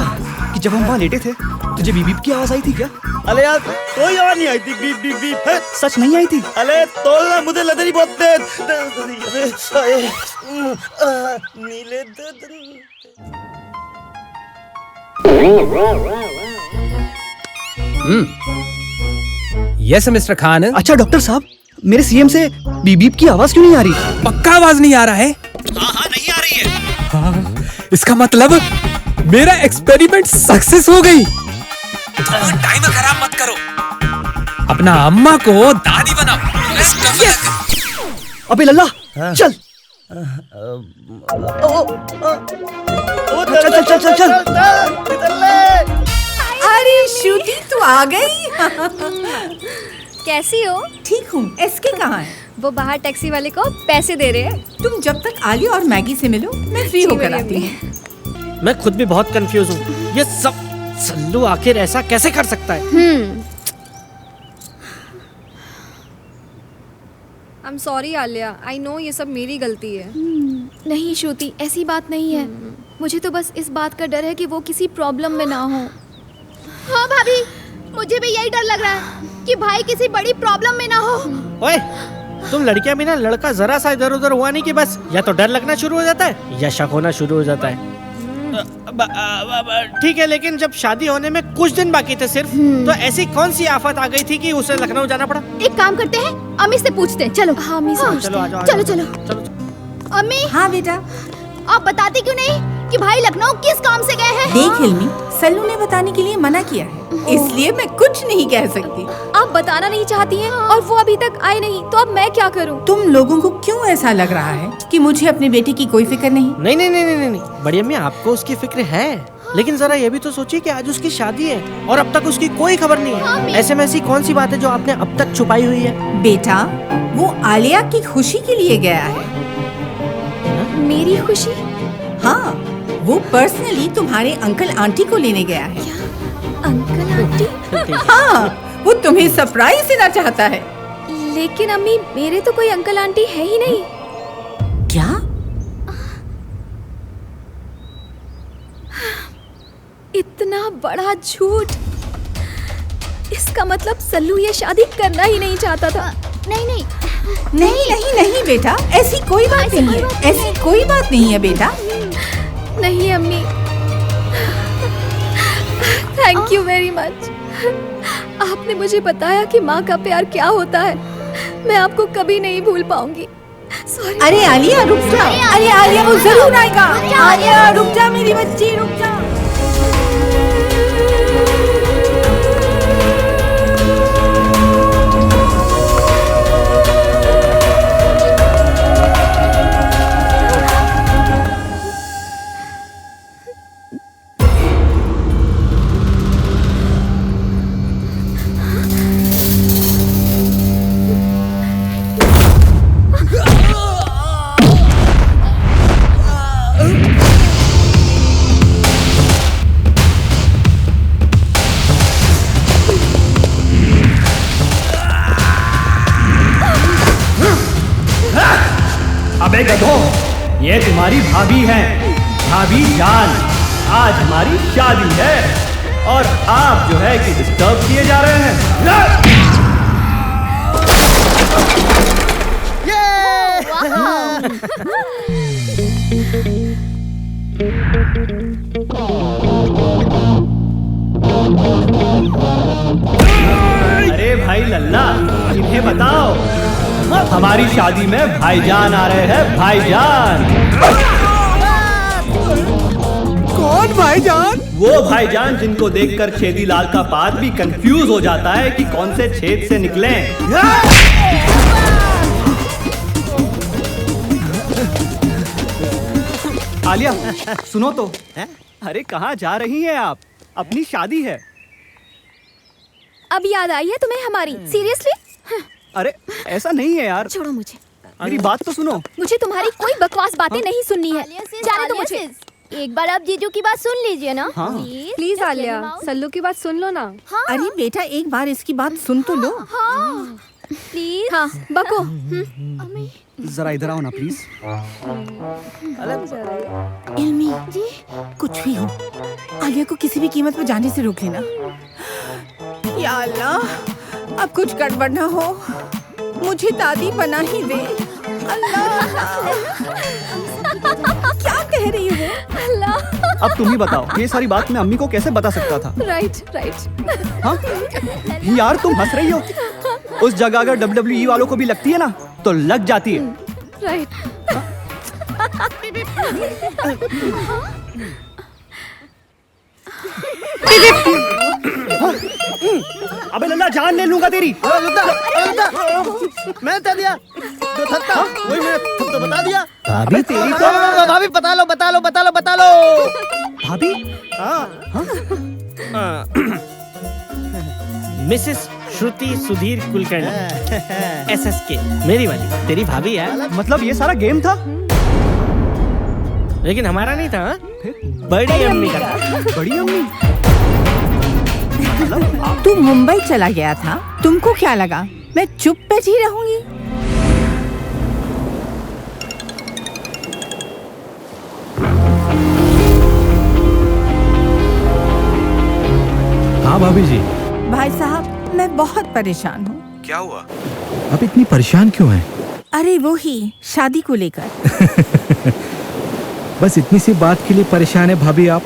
कि जब हम वहाँ लेटे थे तुझे बीप बीप की आवाज आई थी क्या? अरे यार कोई आवाज नहीं आई थी, बीप बीप बीप। सच नहीं आई थी? अरे तोलना मुझे लदरी बहुत तेज। नीले यस मिस्टर खान। अच्छा डॉक्टर साहब, मेरे सीएम से बीप बीप की आवाज क्यों नहीं आ रही? पक्का आवाज नहीं आ रहा है? हाँ नहीं आ रही है। हाँ, इसका मतलब मेरा एक्सपेरिमेंट सक्सेस हो गई। टाइम खराब मत करो, अपना अम्मा को दादी बनाओ। अबे लल्ला चल। चल चल चल अरे श्रुति तू आ गई। कैसी हो? ठीक हूँ। एसके कहाँ है? वो बाहर टैक्सी वाले को पैसे दे रहे हैं। तुम जब तक आलिया और मैगी से मिलो मैं फ्री होकर आती हूँ। मैं खुद भी बहुत कंफ्यूज हूँ, ये सब सल्लू आखिर ऐसा कैसे कर सकता है? I'm sorry Alia, I know ये सब मेरी गलती है। नहीं श्रुति, ऐसी बात नहीं है। मुझे तो बस इस बात का डर है कि वो किसी प्रॉब्लम में ना हो। हाँ भाभी, मुझे भी यही डर लग रहा है कि भाई किसी बड़ी प्रॉब्लम में ना हो। ओए, तुम लड़कियां भी ना, लड़का जरा सा इधर उधर हुआ नहीं कि बस या तो डर लगना शुरू हो जाता है या शक होना शुरू हो जाता है। ठीक है, लेकिन जब शादी होने में कुछ दिन बाकी थे सिर्फ, तो ऐसी कौन सी आफत आ गई थी कि उसे लखनऊ जाना पड़ा? एक काम करते हैं, अम्मी से पूछते हैं। चलो। हाँ, अम्मी से पूछते हैं। चलो चलो। अम्मी। हाँ बेटा। आप बताती क्यों नहीं कि भाई लखनऊ किस काम से गए हैं। देख हिल्मी, सल्लू ने बताने के लिए मना किया है, इसलिए मैं कुछ नहीं कह सकती। आप बताना नहीं चाहती हैं और वो अभी तक आए नहीं, तो अब मैं क्या करूं? तुम लोगों को क्यों ऐसा लग रहा है कि मुझे अपने बेटे की कोई फिक्र नहीं? नहीं नहीं नहीं नहीं नहीं, बड़ी अम्मी आपको उसकी फिक्र है, लेकिन जरा ये भी तो सोचिए कि आज उसकी शादी है और अब तक उसकी कोई खबर नहीं है। ऐसे में ऐसी कौन सी बात है जो आपने अब तक छुपाई हुई है? बेटा, वो आलिया की खुशी के लिए गया है। मेरी खुशी? हाँ, वो पर्सनली तुम्हारे अंकल आंटी को लेने गया है। Uncle aunty? हाँ, वो तुम्हें सरप्राइज देना चाहता है। लेकिन अम्मी, मेरे तो कोई अंकल आंटी है ही नहीं। क्या? इतना बड़ा झूठ! इसका मतलब सल्लू ये शादी करना ही नहीं चाहता था। नहीं नहीं नहीं नहीं नहीं बेटा, ऐसी कोई बात नहीं है, ऐसी कोई बात नहीं है बेटा। नहीं अम्मी, थैंक यू वेरी मच। आपने मुझे बताया कि माँ का प्यार क्या होता है। मैं आपको कभी नहीं भूल पाऊंगी। सॉरी। अरे आलिया रुक जा, अरे आलिया वो जरूर आएगा। आलिया रुक जा मेरी बच्ची, रुक जा। अबे गधों, ये तुम्हारी भाभी है, भाभी जान। आज हमारी शादी है और आप जो है कि डिस्टर्ब किए जा रहे हैं। अरे भाई लल्ला, इन्हें बताओ, हमारी शादी में भाईजान आ रहे हैं, भाईजान। कौन भाईजान? वो भाईजान जिनको देखकर छेदी लाल का पाद भी कंफ्यूज हो जाता है कि कौन से छेद से निकले। आलिया सुनो तो, अरे कहाँ जा रही हैं आप? अपनी शादी है। अब याद आई है तुम्हें हमारी? सीरियसली? अरे ऐसा नहीं है यार। छोड़ो मुझे, मेरी बात तो सुनो। मुझे तुम्हारी कोई बकवास बातें नहीं सुननी है। जाने दो मुझे। एक बार आप जीजू की बात सुन लीजिए ना। हाँ। प्लीज आलिया, सल्लू की बात सुन लो ना। हाँ। अरे बेटा, एक बार इसकी बात सुन तो लो। हाँ। प्लीज। हाँ, बको। जरा इधर आओ ना प्लीज। इल्मी जी, कुछ भी हो, आलिया को किसी भी कीमत पर जाने से रोक लेना। या अल्लाह, अब कुछ गड़बड़ ना हो, मुझे दादी बना ही दे। अल्लाह, क्या कह रही हो? अल्लाह, अब तुम ही बताओ, ये सारी बात मैं अम्मी को कैसे बता सकता था? राइट। हाँ यार, तुम हंस रही हो। उस जगह अगर WWE वालों को भी लगती है ना, तो लग जाती है। राइट। अबे लल्ला, जान ले लूंगा तेरी। मैं बता दिया जो थकता, वही मैंने तो बता दिया। भाभी तेरी तो भाभी बता लो बता लो बता लो बता लो। भाभी? मिसेस श्रुति सुधीर कुलकर्णी, SSK, मेरी वाली, तेरी भाभी है। मतलब ये सारा गेम था? लेकिन हमारा नहीं था। बड़ी अम्मी का। बड़ी अम्मी? तू मुंबई चला गया था, तुमको क्या लगा मैं चुप बैठी रहूंगी? हाँ भाभी जी। भाई साहब, मैं बहुत परेशान हूँ। क्या हुआ? आप इतनी परेशान क्यों हैं? अरे वो ही शादी को लेकर। बस इतनी सी बात के लिए परेशान है भाभी आप?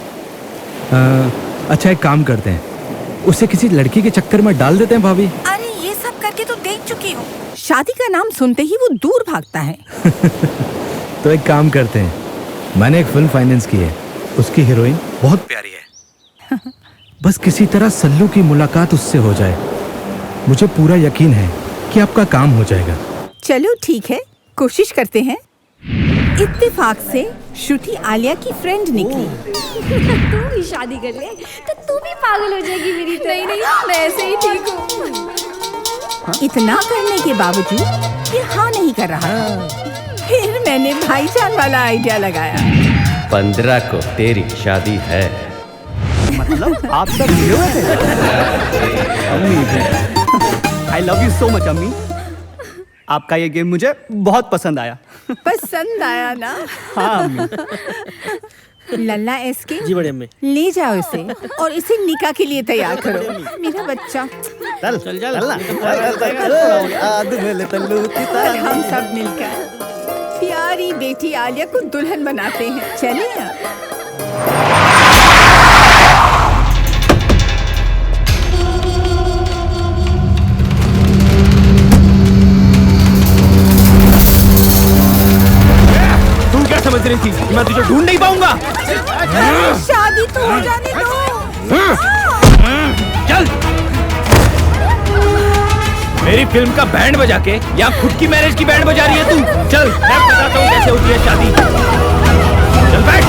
अच्छा एक काम करते हैं, उसे किसी लड़की के चक्कर में डाल देते हैं भाभी। अरे ये सब करके तो देख चुकी हो, शादी का नाम सुनते ही वो दूर भागता है। तो एक काम करते हैं, मैंने एक फिल्म फाइनेंस की है, उसकी हीरोइन बहुत प्यारी है। बस किसी तरह सल्लू की मुलाकात उससे हो जाए। मुझे पूरा यकीन है कि आपका काम हो जाएगा। चलो ठीक है, कोशिश करते हैं। इत्तेफाक से श्रुति आलिया की फ्रेंड निकली। तू भी शादी कर ले तो तू भी पागल हो जाएगी मेरी तरह। नहीं नहीं, मैं ऐसे ही ठीक हूँ। इतना करने के बावजूद ये हाँ नहीं कर रहा। फिर मैंने भाईजान वाला आइडिया लगाया। 15 को तेरी शादी है। मतलब आप सब हीरो हैं? अम्मी, I love you so much अम्मी। आपका ये गेम मुझे बहुत पसंद आया। पसंद आया ना? हाँ अम्मी। लल्ला एसके, जी बड़ी अम्मी। ले जाओ इसे और इसे निकाह के लिए तैयार करो। मेरा बच्चा। चल चल चल। और हम सब मिलकर प्यारी बेटी आलिया को दुल्हन बनाते हैं। चलिए। तू क्या समझ रही थी कि मैं तुझे ढूंढ नहीं पाऊंगा? शादी तो हो जाने दो। चल, मेरी फिल्म का बैंड बजा के या खुद की मैरिज की बैंड बजा रही है तू? चल, मैं बताता हूँ कैसे होती है शादी। चल बैठ।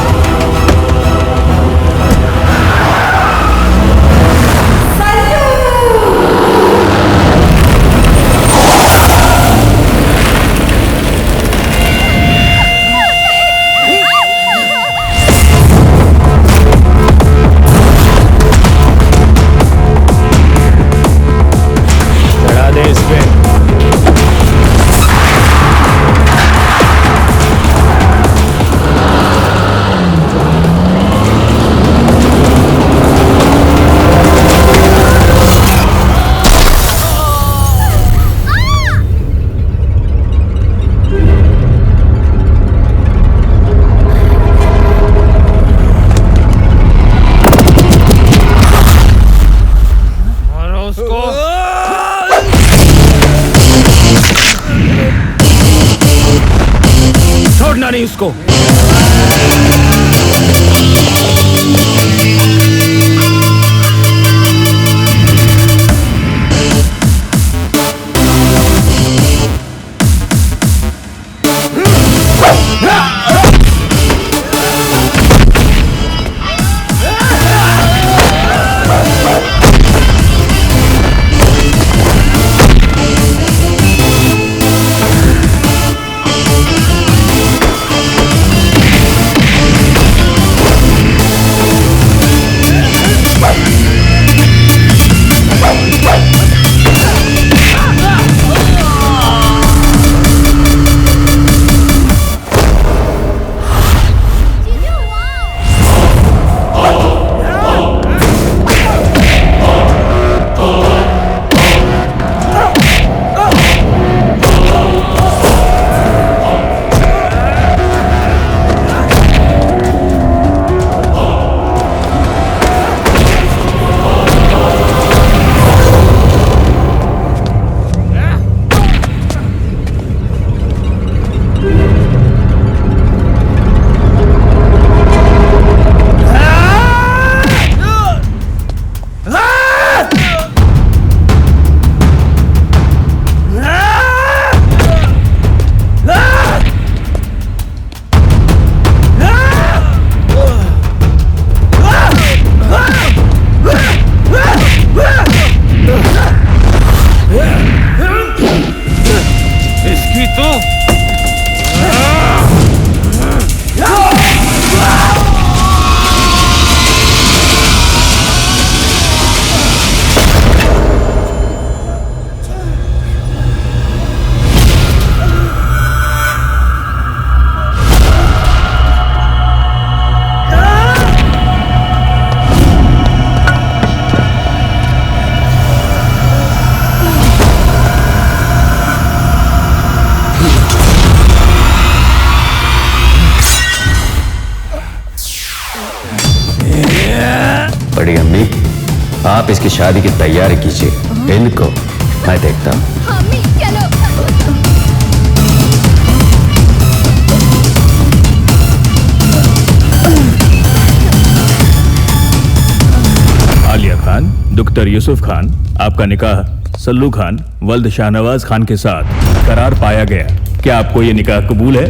छोड़ना नहीं उसको। बड़ी अम्मी, आप इसकी शादी की तैयारी कीजिए। इनको मैं देखता हूँ। डॉक्टर यूसुफ खान, आपका निकाह सल्लू खान वल्द शाहनवाज खान के साथ करार पाया गया। क्या आपको ये निकाह कबूल है?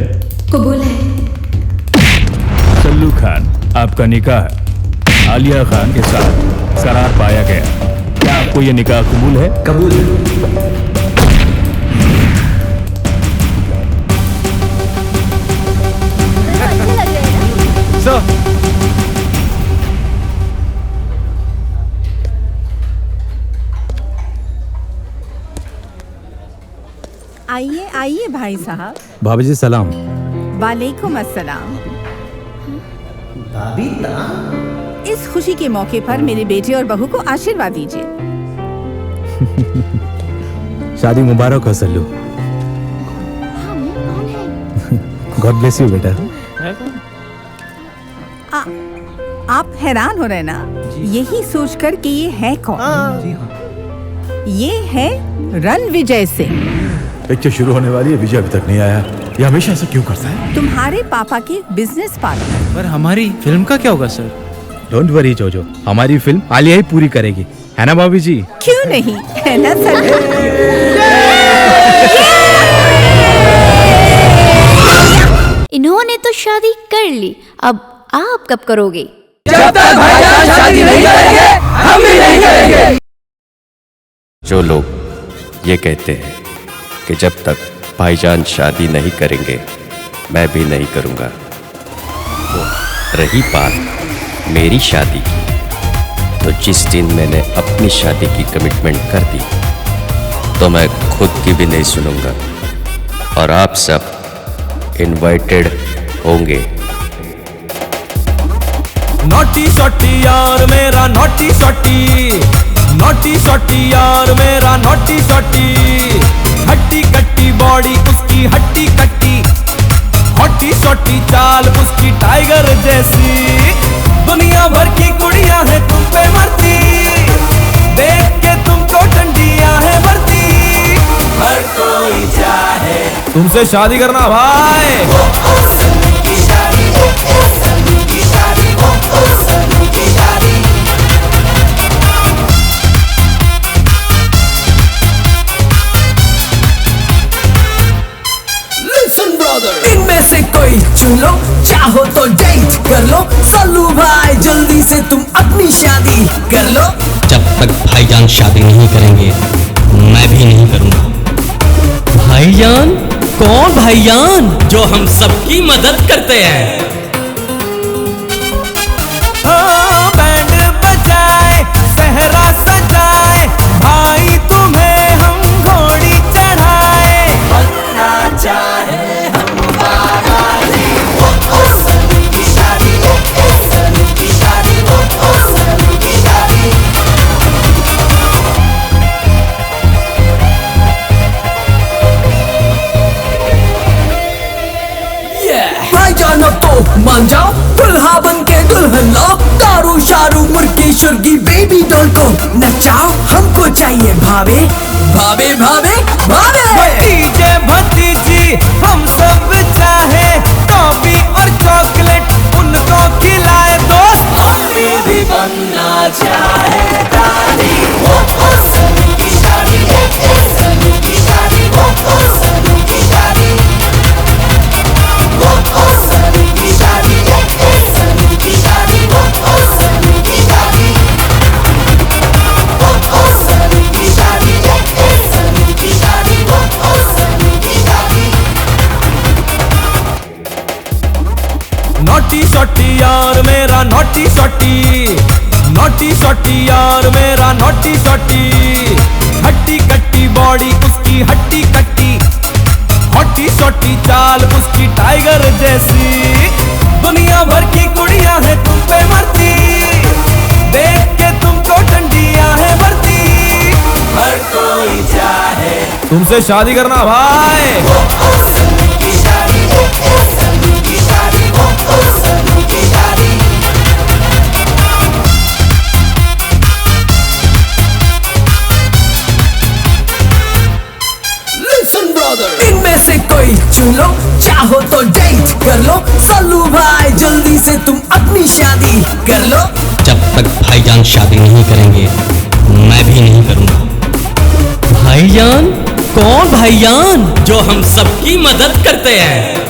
कबूल है। सल्लू खान, आपका निकाह आलिया खान के साथ करार पाया गया। क्या आपको ये निकाह कबूल है? कबूल है। आइए आइए भाई साहब। भाभी जी सलाम। वालेकुम अस्सलाम। इस खुशी के मौके पर मेरे बेटे और बहू को आशीर्वाद दीजिए। शादी मुबारक हो सल्लू। गॉड ब्लेस यू बेटा। आप हैरान हो रहे ना यही सोचकर कि ये है कौन? ये है रणविजय सिंह। पिक्चर शुरू होने वाली है, विजय अभी तक नहीं आया। ये हमेशा ऐसा क्यों करता है? तुम्हारे पापा के बिजनेस पार्टनर। पर हमारी फिल्म का क्या होगा सर? डोंट वरी जोजो, हमारी फिल्म आलिया ही पूरी करेगी, है ना भाभी जी? क्यों नहीं, है ना सर? इन्होंने तो शादी कर ली, अब आप कब करोगे? जब तक भाईजान शादी नहीं करेंगे, हम भी नहीं करेंगे। जो लोग ये कहते हैं कि जब तक भाईजान शादी नहीं करेंगे, मैं भी नहीं करूंगा। रही बात मेरी शादी की, तो जिस दिन मैंने अपनी शादी की कमिटमेंट कर दी, तो मैं खुद की भी नहीं सुनूंगा। और आप सब इनवाइटेड होंगे। नोटी शॉटी यार मेरा नोटी शॉटी, नोटी शॉटी यार मेरा नोटी शॉटी, हट्टी कट्टी बॉडी उसकी हट्टी कट्टी, हॉटी शॉटी चाल उसकी टाइगर जैसी। दुनिया भर की कुड़ियां हैं तुम पे मरती, देख के तुमको डंडियां हैं भरती। हर कोई चाहे तुमसे शादी करना भाई। इनमें से कोई चुन लो, चाहो तो डेट कर लो। सल्लू भाई जल्दी से तुम अपनी शादी कर लो। जब तक भाईजान शादी नहीं करेंगे, मैं भी नहीं करूंगा। भाईजान? कौन भाईजान? जो हम सबकी मदद करते हैं। हाँ, बैंड बजाए सहरा सजाए, भाई तुम्हें हम घोड़ी चढ़ाए। बनना चाहे हम बाराती, ओ सल्लू की शादी, ओ सल्लू की शादी, ओ सल्लू की शादी। भाईजान अब तो मान जाओ, दुल्हा बन के दुल्हन लाओ। दारू शारू मुर्गी शुर्गी बेबी डॉल को नचाओ। हमको चाहिए भावे भावे भावे भावे। भतीजे भतीजी हम सब चाहे, टॉफी और चॉकलेट उनको खिलाए दोस्त। हमें भी बनना चाहे दादी, ओ सल्लू की शादी, ओ सल्लू की शादी, ओ सल्लू की शादी, ओ सल्लू की शादी, ओ सल्लू की शादी, ओ सल्लू की शादी, ओ सल्लू की शादी, ओ सल्लू की शादी, ओ सल्लू की शादी। नोटी शॉटी यार मेरा नोटी शॉटी, नोटी शॉटी यार मेरा नोटी शॉटी, हट्टी कट्टी बॉडी उसकी हट्टी कट्टी, हॉटी शॉटी चाल उसकी टाइगर जैसी। दुनिया भर की कुड़ियां हैं तुम पे मरती, देख के तुमको डंडियां हैं भरती। हर कोई चाहे तुमसे शादी करना भाई। ओ सल्लू की शादी, ओ सल्लू की शादी, ओ सल्लू की शादी। इनमें से कोई चुन लो, चाहो तो डेट कर लो। सल्लू भाई जल्दी से तुम अपनी शादी कर लो। जब तक भाईजान शादी नहीं करेंगे, मैं भी नहीं करूंगा। भाईजान? कौन भाईजान? जो हम सबकी मदद करते हैं।